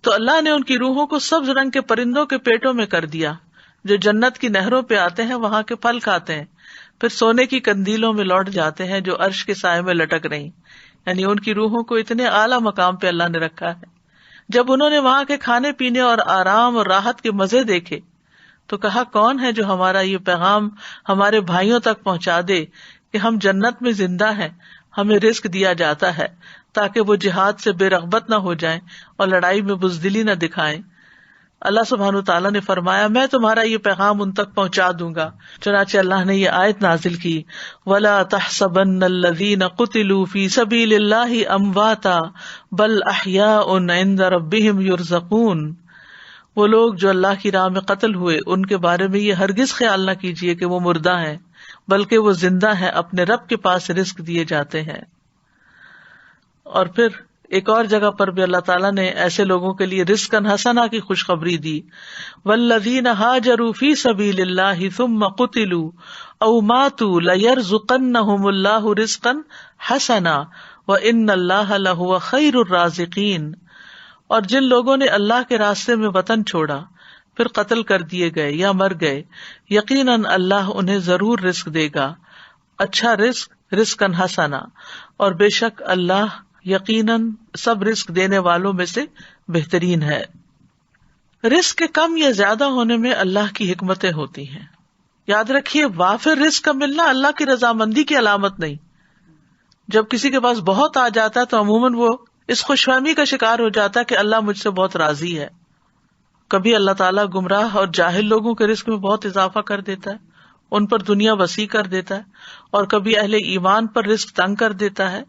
تو اللہ نے ان کی روحوں کو سبز رنگ کے پرندوں کے پیٹوں میں کر دیا جو جنت کی نہروں پہ آتے ہیں، وہاں کے پھل کھاتے ہیں، پھر سونے کی کندیلوں میں لوٹ جاتے ہیں جو عرش کے سائے میں لٹک رہی۔ یعنی ان کی روحوں کو اتنے اعلیٰ مقام پہ اللہ نے رکھا ہے. جب انہوں نے وہاں کے کھانے پینے اور آرام اور راحت کے مزے دیکھے تو کہا کون ہے جو ہمارا یہ پیغام ہمارے بھائیوں تک پہنچا دے کہ ہم جنت میں زندہ ہیں, ہمیں رزق دیا جاتا ہے تاکہ وہ جہاد سے بے رغبت نہ ہو جائیں اور لڑائی میں بزدلی نہ دکھائیں. اللہ سبحانہ تعالیٰ نے فرمایا میں تمہارا یہ پیغام ان تک پہنچا دوں گا. چنانچہ اللہ نے یہ آیت نازل کی وَلَا تَحْسَبَنَّ الَّذِينَ قُتِلُوا فِي سَبِيلِ اللَّهِ أَمْوَاتًا بَلْ أَحْيَاءٌ عِندَ رَبِّهِمْ يُرْزَقُونَ. وہ لوگ جو اللہ کی راہ میں قتل ہوئے ان کے بارے میں یہ ہرگز خیال نہ کیجیے کہ وہ مردہ ہیں, بلکہ وہ زندہ ہیں, اپنے رب کے پاس رزق دیے جاتے ہیں. اور پھر ایک اور جگہ پر بھی اللہ تعالیٰ نے ایسے لوگوں کے لیے رزقاً حسنا کی خوشخبری دی. والذین ہاجروا فی سبیل اللہ ثم قتلوا او ماتوا لیرزقنہم اللہ رزقا حسنا وان اللہ لہو خیر الرازقین. اور جن لوگوں نے اللہ کے راستے میں وطن چھوڑا پھر قتل کر دیے گئے یا مر گئے, یقیناً اللہ انہیں ضرور رزق دے گا, اچھا رزق, رزقاً حسنا, اور بے شک اللہ یقیناً سب رزق دینے والوں میں سے بہترین ہے. رزق کے کم یا زیادہ ہونے میں اللہ کی حکمتیں ہوتی ہیں. یاد رکھیے وافر رزق کا ملنا اللہ کی رضامندی کی علامت نہیں. جب کسی کے پاس بہت آ جاتا ہے تو عموماً وہ اس خوش فہمی کا شکار ہو جاتا ہے کہ اللہ مجھ سے بہت راضی ہے. کبھی اللہ تعالیٰ گمراہ اور جاہل لوگوں کے رزق میں بہت اضافہ کر دیتا ہے, ان پر دنیا وسیع کر دیتا ہے, اور کبھی اہل ایمان پر رزق تنگ کر دیتا ہے.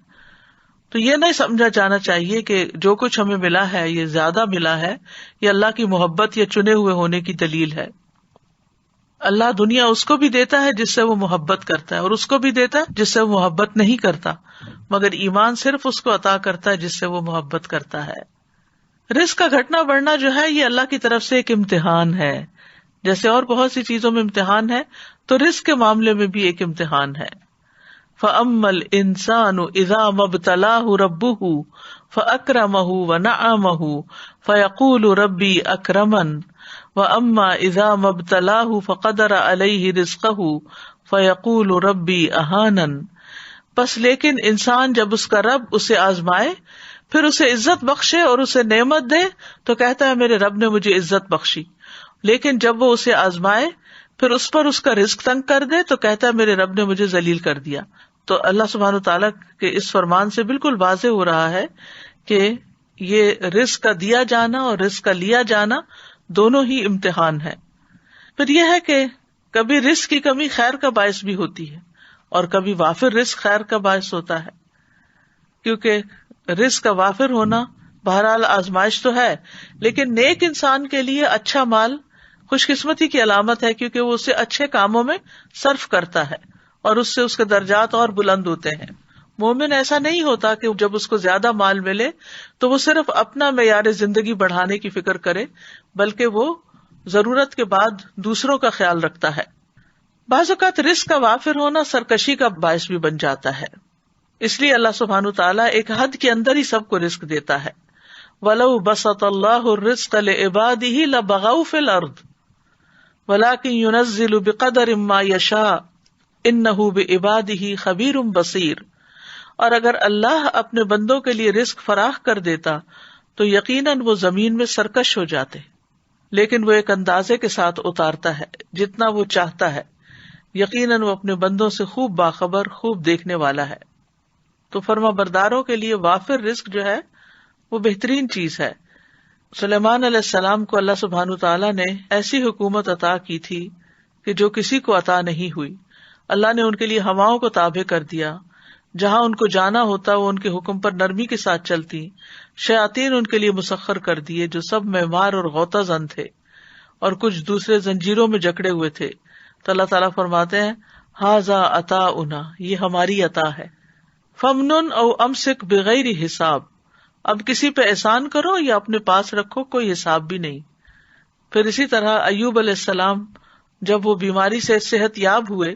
تو یہ نہیں سمجھا جانا چاہیے کہ جو کچھ ہمیں ملا ہے یہ زیادہ ملا ہے, یہ اللہ کی محبت یا چنے ہوئے ہونے کی دلیل ہے. اللہ دنیا اس کو بھی دیتا ہے جس سے وہ محبت کرتا ہے, اور اس کو بھی دیتا ہے جس سے وہ محبت نہیں کرتا, مگر ایمان صرف اس کو عطا کرتا ہے جس سے وہ محبت کرتا ہے. رزق کا گھٹنا بڑھنا جو ہے یہ اللہ کی طرف سے ایک امتحان ہے. جیسے اور بہت سی چیزوں میں امتحان ہے تو رزق کے معاملے میں بھی ایک امتحان ہے. فَأَمَّا الْإِنسَانُ إِذَا مَا ابْتَلَاهُ رَبُّهُ فَأَكْرَمَهُ وَنَعَّمَهُ فَيَقُولُ رَبِّي أَكْرَمَنِ وَأَمَّا إِذَا مَا ابْتَلَاهُ فَقَدَرَ عَلَيْهِ رِزْقَهُ فَيَقُولُ رَبِّي أَهَانَنِ. بس لیکن انسان جب اس کا رب اسے آزمائے پھر اسے عزت بخشے اور اسے نعمت دے تو کہتا ہے میرے رب نے مجھے عزت بخشی, لیکن جب وہ اسے آزمائے پھر اس پر اس کا رزق تنگ کر دے تو کہتا ہے میرے رب نے مجھے ذلیل کر دیا. تو اللہ سبحانہ تعالیٰ کے اس فرمان سے بالکل واضح ہو رہا ہے کہ یہ رزق کا دیا جانا اور رزق کا لیا جانا دونوں ہی امتحان ہے. پھر یہ ہے کہ کبھی رزق کی کمی خیر کا باعث بھی ہوتی ہے اور کبھی وافر رزق خیر کا باعث ہوتا ہے, کیونکہ رزق کا وافر ہونا بہرحال آزمائش تو ہے, لیکن نیک انسان کے لیے اچھا مال خوش قسمتی کی علامت ہے, کیونکہ وہ اسے اچھے کاموں میں صرف کرتا ہے اور اس سے اس کے درجات اور بلند ہوتے ہیں. مومن ایسا نہیں ہوتا کہ جب اس کو زیادہ مال ملے تو وہ صرف اپنا معیار زندگی بڑھانے کی فکر کرے, بلکہ وہ ضرورت کے بعد دوسروں کا خیال رکھتا ہے. بعض اوقات رزق کا وافر ہونا سرکشی کا باعث بھی بن جاتا ہے, اس لیے اللہ سبحانہ تعالیٰ ایک حد کے اندر ہی سب کو رزق دیتا ہے. وَلَوْ بَسَطَ اللَّهُ الرِّزْقَ لِعِبَادِهِ لَبَغَوْا فِي الْأَرْضِ وَلَكِنْ يُنَزِّلُ بِقَدَرٍ مَا يَشَاءُ إِنَّهُ بِعِبَادِهِ خَبِيرٌ بَصِيرٌ. اور اگر اللہ اپنے بندوں کے لیے رزق فراخ کر دیتا تو یقیناً وہ زمین میں سرکش ہو جاتے, لیکن وہ ایک اندازے کے ساتھ اتارتا ہے جتنا وہ چاہتا ہے, یقیناً وہ اپنے بندوں سے خوب باخبر, خوب دیکھنے والا ہے. تو فرما برداروں کے لیے وافر رزق جو ہے وہ بہترین چیز ہے. سلیمان علیہ السلام کو اللہ سبحانہ تعالیٰ نے ایسی حکومت عطا کی تھی کہ جو کسی کو عطا نہیں ہوئی. اللہ نے ان کے لیے ہواؤں کو تابع کر دیا, جہاں ان کو جانا ہوتا وہ ان کے حکم پر نرمی کے ساتھ چلتی. شیاطین ان کے لیے مسخر کر دیے جو سب معمار اور غوطہ زن تھے, اور کچھ دوسرے زنجیروں میں جکڑے ہوئے تھے. تو اللہ تعالیٰ فرماتے ہیں ھذا عطاؤنا, یہ ہماری عطا ہے. فمنن او امسک بغیر حساب, اب کسی پہ احسان کرو یا اپنے پاس رکھو, کوئی حساب بھی نہیں. پھر اسی طرح ایوب علیہ السلام جب وہ بیماری سے صحت یاب ہوئے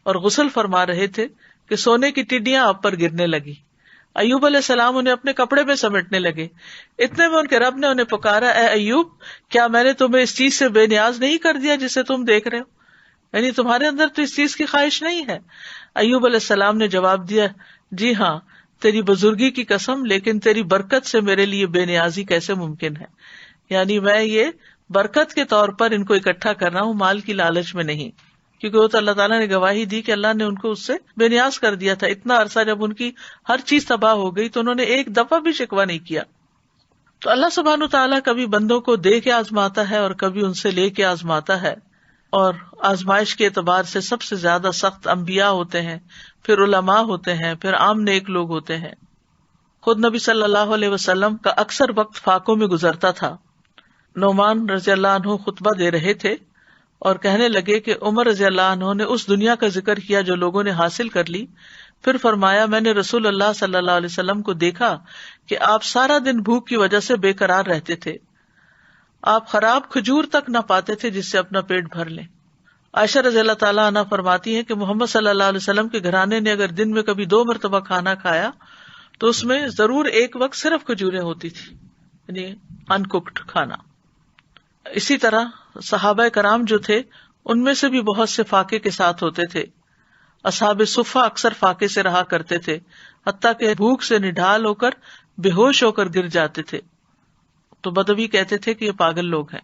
اور غسل فرما رہے تھے کہ سونے کی ٹڈیاں آپ پر گرنے لگی. ایوب علیہ السلام انہیں اپنے کپڑے میں سمیٹنے لگے. اتنے میں ان کے رب نے انہیں پکارا, اے ایوب کیا میں نے تمہیں اس چیز سے بے نیاز نہیں کر دیا جسے تم دیکھ رہے ہو, یعنی تمہارے اندر تو اس چیز کی خواہش نہیں ہے. ایوب علیہ السلام نے جواب دیا, جی ہاں, تیری بزرگی کی قسم، لیکن تیری برکت سے میرے لیے بے نیازی کیسے ممکن ہے؟ یعنی میں یہ برکت کے طور پر ان کو اکٹھا کر رہا ہوں، مال کی لالچ میں نہیں، کیونکہ وہ تو اللہ تعالیٰ نے گواہی دی کہ اللہ نے ان کو اس سے بے نیاز کر دیا تھا. اتنا عرصہ جب ان کی ہر چیز تباہ ہو گئی تو انہوں نے ایک دفعہ بھی شکوہ نہیں کیا. تو اللہ سبحانہ وتعالیٰ کبھی بندوں کو دے کے آزماتا ہے اور کبھی ان سے لے کے آزماتا ہے، اور آزمائش کے اعتبار سے سب سے زیادہ سخت انبیاء ہوتے ہیں، پھر علماء ہوتے ہیں، پھر عام نیک لوگ ہوتے ہیں. خود نبی صلی اللہ علیہ وسلم کا اکثر وقت فاقوں میں گزرتا تھا. نعمان رضی اللہ عنہ خطبہ دے رہے تھے اور کہنے لگے کہ عمر رضی اللہ عنہ نے اس دنیا کا ذکر کیا جو لوگوں نے حاصل کر لی. پھر فرمایا میں نے رسول اللہ صلی اللہ علیہ وسلم کو دیکھا کہ آپ سارا دن بھوک کی وجہ سے بے قرار رہتے تھے، آپ خراب کھجور تک نہ پاتے تھے جس سے اپنا پیٹ بھر لیں. عائشہ رضی اللہ تعالیٰ عنہ فرماتی ہے کہ محمد صلی اللہ علیہ وسلم کے گھرانے نے اگر دن میں کبھی 2 مرتبہ کھانا کھایا تو اس میں ضرور ایک وقت صرف کھجوریں ہوتی تھی، یعنی ان کوکڈ کھانا. اسی طرح صحابہ کرام جو تھے ان میں سے بھی بہت سے فاقے کے ساتھ ہوتے تھے. اصحاب صفہ اکثر فاقے سے رہا کرتے تھے، حتیٰ کہ بھوک سے نڈھال ہو کر بے ہوش ہو کر گر جاتے تھے تو بدوی کہتے تھے کہ یہ پاگل لوگ ہیں.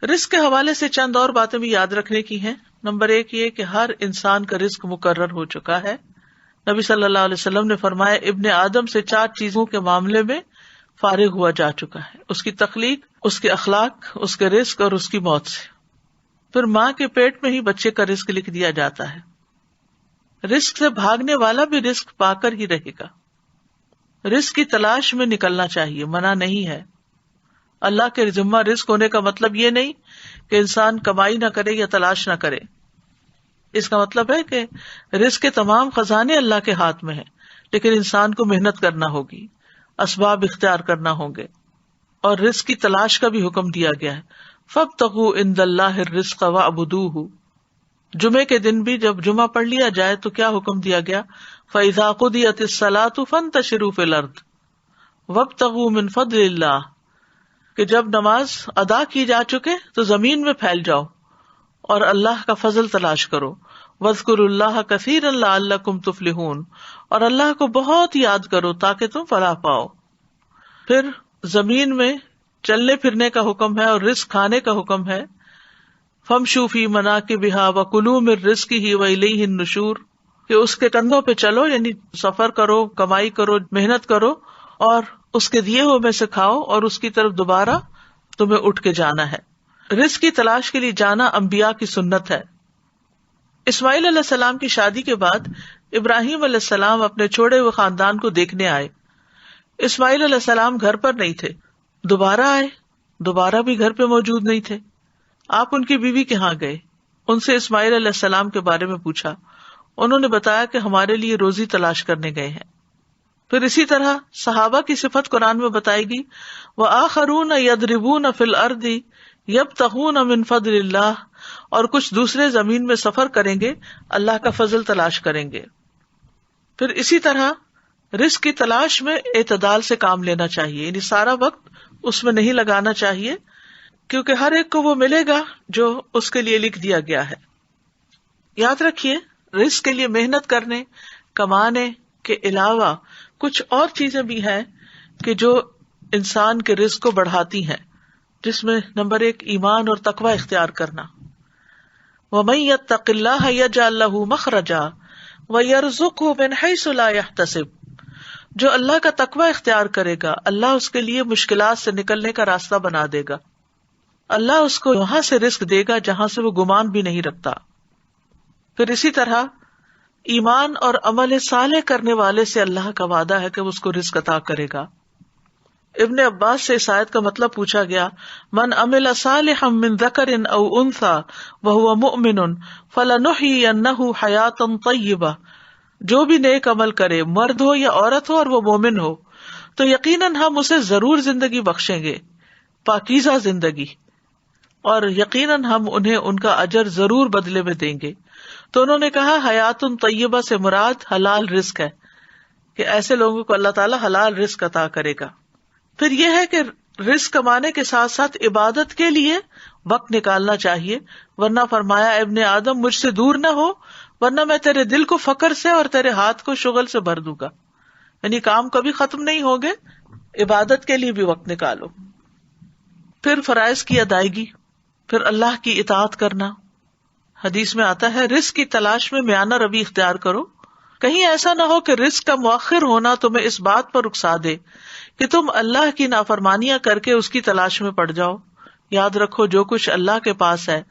رزق کے حوالے سے چند اور باتیں بھی یاد رکھنے کی ہیں. نمبر 1 یہ کہ ہر انسان کا رزق مقرر ہو چکا ہے. نبی صلی اللہ علیہ وسلم نے فرمایا ابن آدم سے 4 چیزوں کے معاملے میں فارغ ہوا جا چکا ہے، اس کی تخلیق، اس کے اخلاق، اس کے رزق اور اس کی موت سے. پھر ماں کے پیٹ میں ہی بچے کا رزق لکھ دیا جاتا ہے. رزق سے بھاگنے والا بھی رزق پا کر ہی رہے گا. رزق کی تلاش میں نکلنا چاہیے، منع نہیں ہے. اللہ کے ذمہ رزق ہونے کا مطلب یہ نہیں کہ انسان کمائی نہ کرے یا تلاش نہ کرے. اس کا مطلب ہے کہ رزق کے تمام خزانے اللہ کے ہاتھ میں ہیں، لیکن انسان کو محنت کرنا ہوگی، اسباب اختیار کرنا ہوں گے، اور رزق کی تلاش کا بھی حکم دیا گیا ہے. فابتغوا عند اللہ الرزق واعبدوہ. جمعے کے دن بھی جب جمعہ پڑھ لیا جائے تو کیا حکم دیا گیا؟ فاذا قضیت الصلاۃ فانتشروا فی الارض وابتغوا من فضل اللہ، کہ جب نماز ادا کی جا چکے تو زمین میں پھیل جاؤ اور اللہ کا فضل تلاش کرو. واذکروا اللہ کثیرا لعلکم تفلحون، اور اللہ کو بہت یاد کرو تاکہ تم فلاح پاؤ. پھر زمین میں چلنے پھرنے کا حکم ہے اور رزق کھانے کا حکم ہے. فامشوا فی مناکبہا وکلوا من رزقہ والیہ النشور، کہ اس کے کندھوں پہ چلو، یعنی سفر کرو، کمائی کرو، محنت کرو، اور اس کے دیے ہوئے میں سے کھاؤ، اور اس کی طرف دوبارہ تمہیں اٹھ کے جانا ہے. رزق کی تلاش کے لیے جانا انبیاء کی سنت ہے. اسماعیل علیہ السلام کی شادی کے بعد ابراہیم علیہ السلام اپنے چھوڑے ہوئے خاندان کو دیکھنے آئے. اسماعیل علیہ السلام گھر پر نہیں تھے، دوبارہ آئے، دوبارہ بھی گھر پہ موجود نہیں تھے. آپ ان کی بیوی کے ہاں گئے، ان سے اسماعیل علیہ السلام کے بارے میں پوچھا. انہوں نے بتایا کہ ہمارے لیے روزی تلاش کرنے گئے ہیں. پھر اسی طرح صحابہ کی صفت قرآن میں بتائے گی، وآخرون یضربون فی الارض یبتغون من فضل اللہ، اور کچھ دوسرے زمین میں سفر کریں گے، اللہ کا فضل تلاش کریں گے. پھر اسی طرح رزق کی تلاش میں اعتدال سے کام لینا چاہیے، یعنی سارا وقت اس میں نہیں لگانا چاہیے، کیونکہ ہر ایک کو وہ ملے گا جو اس کے لیے لکھ دیا گیا ہے. یاد رکھیے رزق کے لیے محنت کرنے، کمانے کے علاوہ کچھ اور چیزیں بھی ہیں کہ جو انسان کے رزق کو بڑھاتی ہیں، جس میں نمبر 1 ایمان اور تقوی اختیار کرنا. وَمَن يَتَّقِ اللَّهَ يَجْعَل لَّهُ مَخْرَجًا وَيَرْزُقْهُ مِنْ حَيْثُ لَا يَحْتَسِبُ. جو اللہ کا تقوی اختیار کرے گا، اللہ اس کے لیے مشکلات سے نکلنے کا راستہ بنا دے گا. اللہ اس کو وہاں سے رزق دے گا جہاں سے وہ گمان بھی نہیں رکھتا. پھر اسی طرح ایمان اور عمل صالح کرنے والے سے اللہ کا وعدہ ہے کہ وہ اس کو رزق عطا کرے گا. ابن عباس سے اس آیت کا مطلب پوچھا گیا، من عمل صالحا من ذکر او انثى وهو مؤمن فلنحيينه حیاتا طیبہ. جو بھی نیک عمل کرے، مرد ہو یا عورت ہو اور وہ مومن ہو، تو یقیناً ہم اسے ضرور زندگی بخشیں گے، پاکیزہ زندگی، اور یقیناً ہم انہیں ان کا اجر ضرور بدلے میں دیں گے. تو انہوں نے کہا حیات طیبہ سے مراد حلال رزق ہے، کہ ایسے لوگوں کو اللہ تعالیٰ حلال رزق عطا کرے گا. پھر یہ ہے کہ رزق کمانے کے ساتھ ساتھ عبادت کے لیے وقت نکالنا چاہیے، ورنہ فرمایا ابن آدم مجھ سے دور نہ ہو، ورنہ میں تیرے دل کو فقر سے اور تیرے ہاتھ کو شغل سے بھر دوں گا. یعنی کام کبھی ختم نہیں ہوگے، عبادت کے لیے بھی وقت نکالو. پھر فرائض کی ادائیگی، پھر اللہ کی اطاعت کرنا. حدیث میں آتا ہے رزق کی تلاش میں میانہ روی اختیار کرو. کہیں ایسا نہ ہو کہ رزق کا مؤخر ہونا تمہیں اس بات پر اکسا دے کہ تم اللہ کی نافرمانیاں کر کے اس کی تلاش میں پڑ جاؤ. یاد رکھو جو کچھ اللہ کے پاس ہے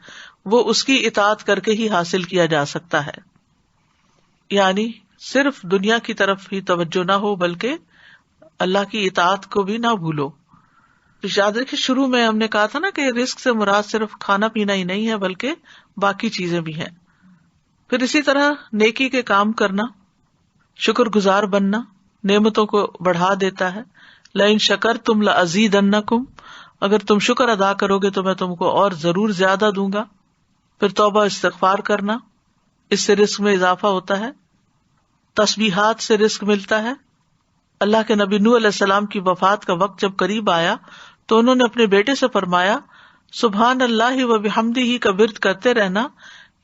وہ اس کی اطاعت کر کے ہی حاصل کیا جا سکتا ہے. یعنی صرف دنیا کی طرف ہی توجہ نہ ہو بلکہ اللہ کی اطاعت کو بھی نہ بھولو. یاد رکھیں شروع میں ہم نے کہا تھا نا کہ رزق سے مراد صرف کھانا پینا ہی نہیں ہے بلکہ باقی چیزیں بھی ہیں. پھر اسی طرح نیکی کے کام کرنا، شکر گزار بننا نعمتوں کو بڑھا دیتا ہے. لئن شکرتم لازیدنکم، اگر تم شکر ادا کرو گے تو میں تم کو اور ضرور زیادہ دوں گا. پھر توبہ استغفار کرنا، اس سے رزق میں اضافہ ہوتا ہے. تسبیحات سے رزق ملتا ہے. اللہ کے نبی نوح علیہ السلام کی وفات کا وقت جب قریب آیا تو انہوں نے اپنے بیٹے سے فرمایا سبحان اللہ و بحمدہ کا ورد کرتے رہنا،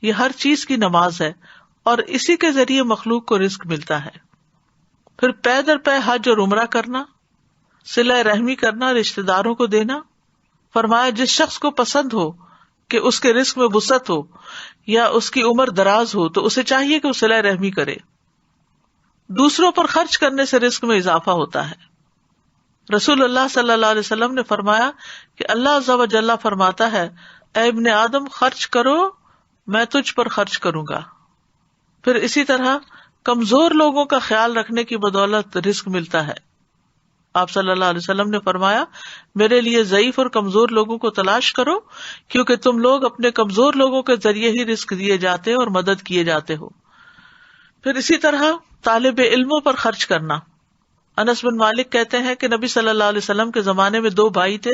یہ ہر چیز کی نماز ہے اور اسی کے ذریعے مخلوق کو رزق ملتا ہے. پھر پے در پے حج اور عمرہ کرنا، صلہ رحمی کرنا، رشتہ داروں کو دینا. فرمایا جس شخص کو پسند ہو کہ اس کے رزق میں وسعت ہو یا اس کی عمر دراز ہو تو اسے چاہیے کہ وہ صلہ رحمی کرے. دوسروں پر خرچ کرنے سے رزق میں اضافہ ہوتا ہے. رسول اللہ صلی اللہ علیہ وسلم نے فرمایا کہ اللہ عز و جل فرماتا ہے اے ابن آدم خرچ کرو میں تجھ پر خرچ کروں گا. پھر اسی طرح کمزور لوگوں کا خیال رکھنے کی بدولت رزق ملتا ہے. آپ صلی اللہ علیہ وسلم نے فرمایا میرے لیے ضعیف اور کمزور لوگوں کو تلاش کرو کیونکہ تم لوگ اپنے کمزور لوگوں کے ذریعے ہی رزق دیے جاتے اور مدد کیے جاتے ہو. پھر اسی طرح طالب علموں پر خرچ کرنا. انس بن مالک کہتے ہیں کہ نبی صلی اللہ علیہ وسلم کے زمانے میں 2 بھائی تھے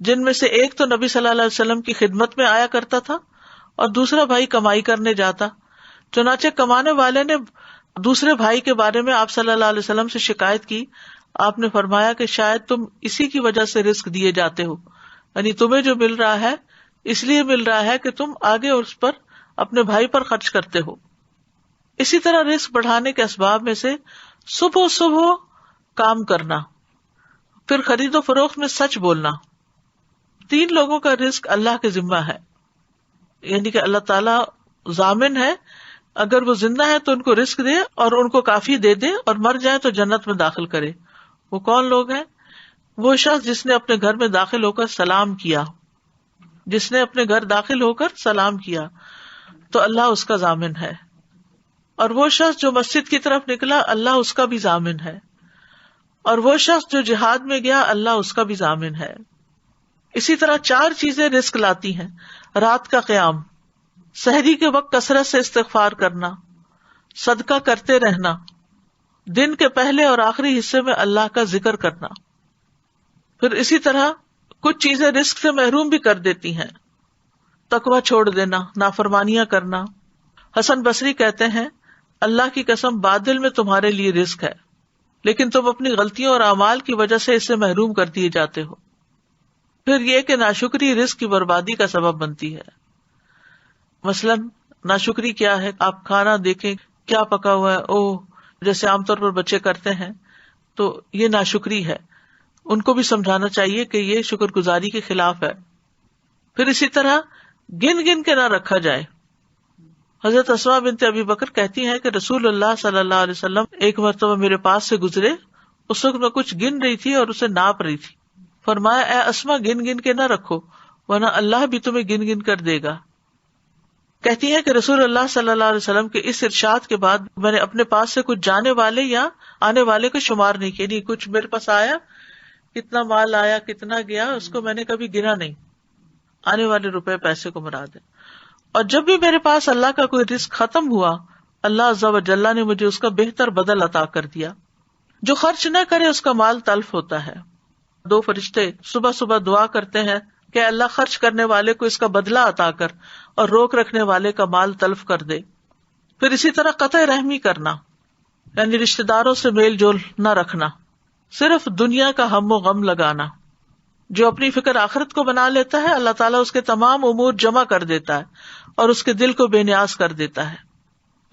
جن میں سے ایک تو نبی صلی اللہ علیہ وسلم کی خدمت میں آیا کرتا تھا اور دوسرا بھائی کمائی کرنے جاتا. چنانچہ کمانے والے نے دوسرے بھائی کے بارے میں آپ صلی اللہ علیہ وسلم سے شکایت کی. آپ نے فرمایا کہ شاید تم اسی کی وجہ سے رزق دیے جاتے ہو، یعنی تمہیں جو مل رہا ہے اس لیے مل رہا ہے کہ تم آگے اس پر اپنے بھائی پر خرچ کرتے ہو. اسی طرح رزق بڑھانے کے اسباب میں سے صبح صبح کام کرنا، پھر خرید و فروخت میں سچ بولنا. 3 لوگوں کا رزق اللہ کے ذمہ ہے، یعنی کہ اللہ تعالی ضامن ہے اگر وہ زندہ ہے تو ان کو رزق دے اور ان کو کافی دے دے اور مر جائے تو جنت میں داخل کرے. وہ کون لوگ ہیں؟ وہ شخص جس نے اپنے گھر میں داخل ہو کر سلام کیا، جس نے اپنے گھر داخل ہو کر سلام کیا تو اللہ اس کا ضامن ہے. اور وہ شخص جو مسجد کی طرف نکلا اللہ اس کا بھی ضامن ہے. اور وہ شخص جو جہاد میں گیا اللہ اس کا بھی ضامن ہے. اسی طرح 4 چیزیں رزق لاتی ہیں: رات کا قیام، سحری کے وقت کثرت سے استغفار کرنا، صدقہ کرتے رہنا، دن کے پہلے اور آخری حصے میں اللہ کا ذکر کرنا. پھر اسی طرح کچھ چیزیں رزق سے محروم بھی کر دیتی ہیں: تقوی چھوڑ دینا، نافرمانیاں کرنا. حسن بصری کہتے ہیں اللہ کی قسم باطل میں تمہارے لیے رزق ہے لیکن تم اپنی غلطیوں اور اعمال کی وجہ سے اس سے محروم کر دیے جاتے ہو. پھر یہ کہ ناشکری رزق کی بربادی کا سبب بنتی ہے. مثلا ناشکری کیا ہے؟ آپ کھانا دیکھیں کیا پکا ہوا ہے، جیسے عام طور پر بچے کرتے ہیں، تو یہ ناشکری ہے. ان کو بھی سمجھانا چاہیے کہ یہ شکر گزاری کے خلاف ہے. پھر اسی طرح گن گن کے نہ رکھا جائے. حضرت اسماء بنت ابی بکر کہتی ہیں کہ رسول اللہ صلی اللہ علیہ وسلم ایک مرتبہ میرے پاس سے گزرے، اس وقت میں کچھ گن رہی تھی اور اسے ناپ رہی تھی. فرمایا اے اسماء گن گن کے نہ رکھو ورنہ اللہ بھی تمہیں گن گن کر دے گا. کہتی ہے کہ رسول اللہ صلی اللہ علیہ وسلم کے اس ارشاد کے بعد میں نے اپنے پاس سے کچھ جانے والے یا آنے والے کو شمار نہیں کیا. نہیں کچھ میرے پاس آیا، کتنا مال آیا کتنا گیا اس کو میں نے کبھی گنا نہیں، آنے والے روپے پیسے کو مراد ہے. اور جب بھی میرے پاس اللہ کا کوئی رزق ختم ہوا اللہ عز و جل نے مجھے اس کا بہتر بدل عطا کر دیا. جو خرچ نہ کرے اس کا مال تلف ہوتا ہے. 2 فرشتے صبح صبح دعا کرتے ہیں کہ اللہ خرچ کرنے والے کو اس کا بدلہ عطا کر اور روک رکھنے والے کا مال تلف کر دے. پھر اسی طرح قطع رحمی کرنا، یعنی رشتہ داروں سے میل جول نہ رکھنا، صرف دنیا کا ہم و غم لگانا. جو اپنی فکر آخرت کو بنا لیتا ہے اللہ تعالیٰ اس کے تمام امور جمع کر دیتا ہے اور اس کے دل کو بے نیاز کر دیتا ہے.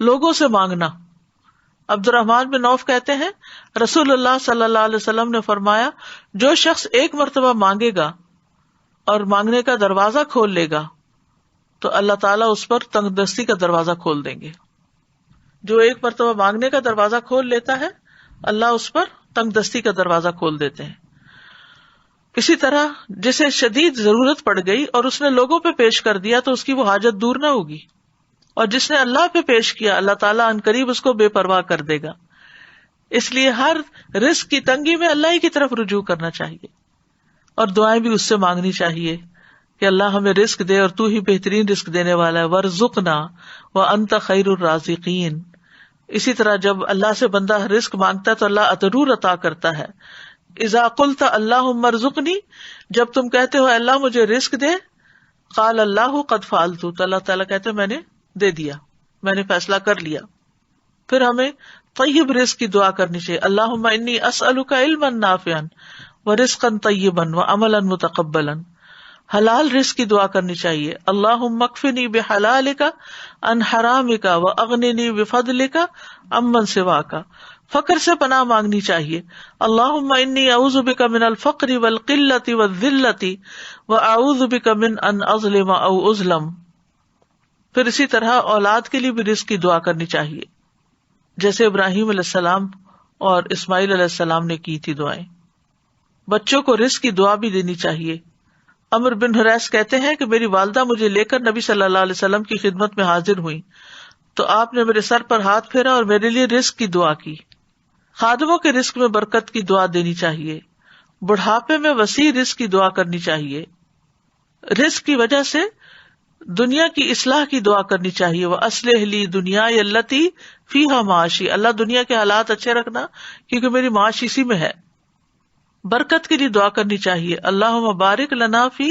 لوگوں سے مانگنا، عبد الرحمن بن عوف کہتے ہیں رسول اللہ صلی اللہ علیہ وسلم نے فرمایا جو شخص ایک مرتبہ مانگے گا اور مانگنے کا دروازہ کھول لے گا تو اللہ تعالیٰ اس پر تنگ دستی کا دروازہ کھول دیں گے. جو ایک مرتبہ مانگنے کا دروازہ کھول لیتا ہے اللہ اس پر تنگ دستی کا دروازہ کھول دیتے ہیں. اسی طرح جسے شدید ضرورت پڑ گئی اور اس نے لوگوں پہ پیش کر دیا تو اس کی وہ حاجت دور نہ ہوگی، اور جس نے اللہ پہ پیش کیا اللہ تعالیٰ ان قریب اس کو بے پرواہ کر دے گا. اس لیے ہر رزق کی تنگی میں اللہ ہی کی طرف رجوع کرنا چاہیے اور دعائیں بھی اس سے مانگنی چاہیے کہ اللہ ہمیں رزق دے اور تو ہی بہترین رزق دینے والا ہے. وارزقنا وانت خیر الرازقین. اسی طرح جب اللہ سے بندہ رزق مانگتا ہے تو اللہ ضرور عطا کرتا ہے. اذا قلت اللہم ارزقنی، جب تم کہتے ہو اللہ مجھے رزق دے، قال اللہ قد فعلت، تو اللہ تعالیٰ کہتے میں نے دے دیا، میں نے فیصلہ کر لیا. پھر ہمیں طیب رزق کی دعا کرنی چاہیے. اللہم انی اسألک علما نافعا ورزقا طیبا وعملا متقبلا. حلال رزق کی دعا کرنی چاہیے. اللہم اکفنی بحلالک عن حرامک واغننی بفضلک عمن سواک. فقر سے پناہ مانگنی چاہیے. اللہم انی اعوذ بک من الفقر والقلۃ والذلۃ واعوذ بک من ان اظلم او اظلم. پھر اسی طرح اولاد کے لیے بھی رزق کی دعا کرنی چاہیے، جیسے ابراہیم علیہ السلام اور اسماعیل علیہ السلام نے کی تھی دعائیں. بچوں کو رزق کی دعا بھی دینی چاہیے. عمر بن حریث کہتے ہیں کہ میری والدہ مجھے لے کر نبی صلی اللہ علیہ وسلم کی خدمت میں حاضر ہوئی تو آپ نے میرے سر پر ہاتھ پھیرا اور میرے لیے رزق کی دعا کی. خادموں کے رزق میں برکت کی دعا دینی چاہیے. بڑھاپے میں وسیع رزق کی دعا کرنی چاہیے. رزق کی وجہ سے دنیا کی اصلاح کی دعا کرنی چاہیے. وَأَصْلِحْ لِي دُنْيَايَ الَّتِي فِيهَا مَعَاشِي. اللہ دنیا کے حالات اچھے رکھنا کیونکہ میری معاش اسی میں ہے. برکت کے لیے دعا کرنی چاہیے. اللہم بارک لنا فی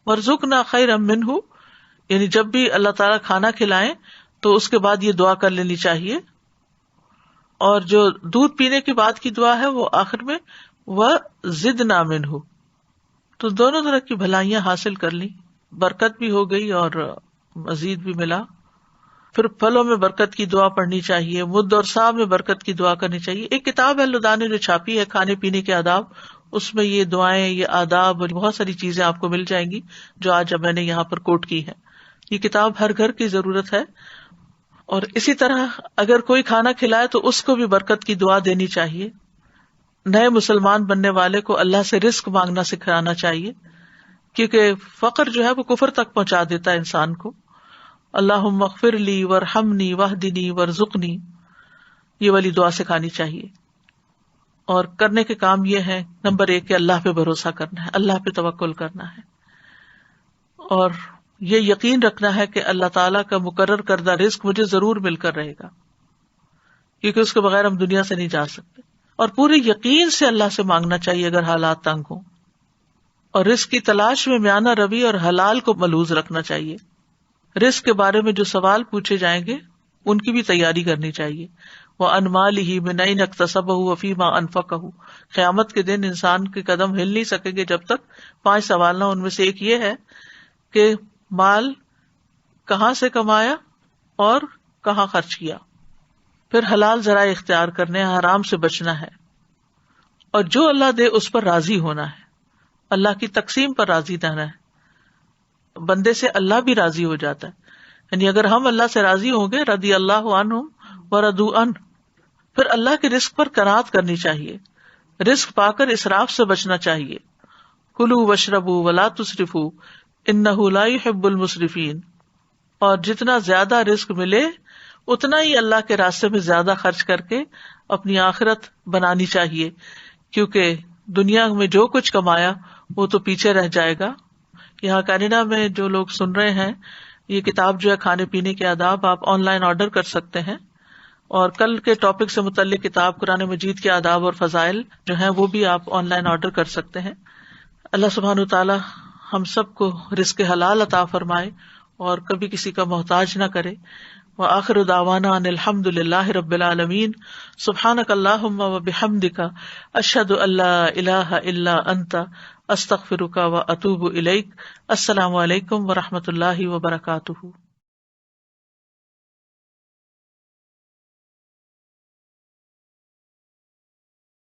وارزقنا خیرا منہ. یعنی جب بھی اللہ تعالیٰ کھانا کھلائیں تو اس کے بعد یہ دعا کر لینی چاہیے. اور جو دودھ پینے کے بعد کی دعا ہے وہ آخر میں وزدنا منہ. تو دونوں طرح کی بھلائیاں حاصل کر لی، برکت بھی ہو گئی اور مزید بھی ملا. پھر پھلوں میں برکت کی دعا پڑھنی چاہیے. مد اور سا میں برکت کی دعا کرنی چاہیے. ایک کتاب ہے لدھا نے جو چھاپی ہے کھانے پینے کے آداب، اس میں یہ دعائیں، یہ آداب اور بہت ساری چیزیں آپ کو مل جائیں گی جو آج میں نے یہاں پر کوٹ کی ہے. یہ کتاب ہر گھر کی ضرورت ہے. اور اسی طرح اگر کوئی کھانا کھلائے تو اس کو بھی برکت کی دعا دینی چاہیے. نئے مسلمان بننے والے کو اللہ سے رزق مانگنا سکھانا چاہیے کیونکہ فقر جو ہے وہ کفر تک پہنچا دیتا ہے انسان کو. اللہم اغفر لی وارحمنی واہدنی وارزقنی، یہ والی دعا سکھانی چاہیے. اور کرنے کے کام یہ ہے، نمبر 1 کہ اللہ پہ بھروسہ کرنا ہے، اللہ پہ توکل کرنا ہے، اور یہ یقین رکھنا ہے کہ اللہ تعالیٰ کا مقرر کردہ رزق مجھے ضرور مل کر رہے گا کیونکہ اس کے بغیر ہم دنیا سے نہیں جا سکتے. اور پورے یقین سے اللہ سے مانگنا چاہیے اگر حالات تنگ ہوں. اور رزق کی تلاش میں میانہ روی اور حلال کو ملحوظ رکھنا چاہیے. رزق کے بارے میں جو سوال پوچھے جائیں گے ان کی بھی تیاری کرنی چاہیے. وَعَنْ مَالِهِ مِنْ أَيْنَ اكْتَسَبَهُ وَفِيمَا أَنْفَقَهُ. قیامت کے دن انسان کے قدم ہل نہیں سکیں گے جب تک 5 سوال نہ. ان میں سے ایک یہ ہے کہ مال کہاں سے کمایا اور کہاں خرچ کیا. پھر حلال ذرائع اختیار کرنے، حرام سے بچنا ہے، اور جو اللہ دے اس پر راضی ہونا ہے، اللہ کی تقسیم پر راضی رہنا ہے. بندے سے اللہ بھی راضی ہو جاتا ہے. یعنی اگر ہم اللہ سے راضی ہوں گے رضی اللہ عنہم ورضوا عنہ. پھر اللہ کے رزق پر قناعت کرنی چاہیے. رزق پا کر اسراف سے بچنا چاہیے. کلوا واشربوا ولا تسرفوا انہ لا يحب المسرفین. اور جتنا زیادہ رزق ملے اتنا ہی اللہ کے راستے میں زیادہ خرچ کر کے اپنی آخرت بنانی چاہیے کیونکہ دنیا میں جو کچھ کمایا وہ تو پیچھے رہ جائے گا. یہاں کینیڈا میں جو لوگ سن رہے ہیں، یہ کتاب جو ہے کھانے پینے کے آداب آپ آن لائن آرڈر کر سکتے ہیں. اور کل کے ٹاپک سے متعلق کتاب قرآن مجید کے آداب اور فضائل جو ہیں وہ بھی آپ آن لائن آرڈر کر سکتے ہیں. اللہ سبحانہ وتعالی ہم سب کو رزق حلال عطا فرمائے اور کبھی کسی کا محتاج نہ کرے. وآخر دعوانا ان الحمد للہ رب العالمین. سبحانک اللہم وبحمدک اشہد ان لا الہ الا انت استغفرک واتوب الیک. السلام علیکم ورحمۃ اللہ وبرکاتہ.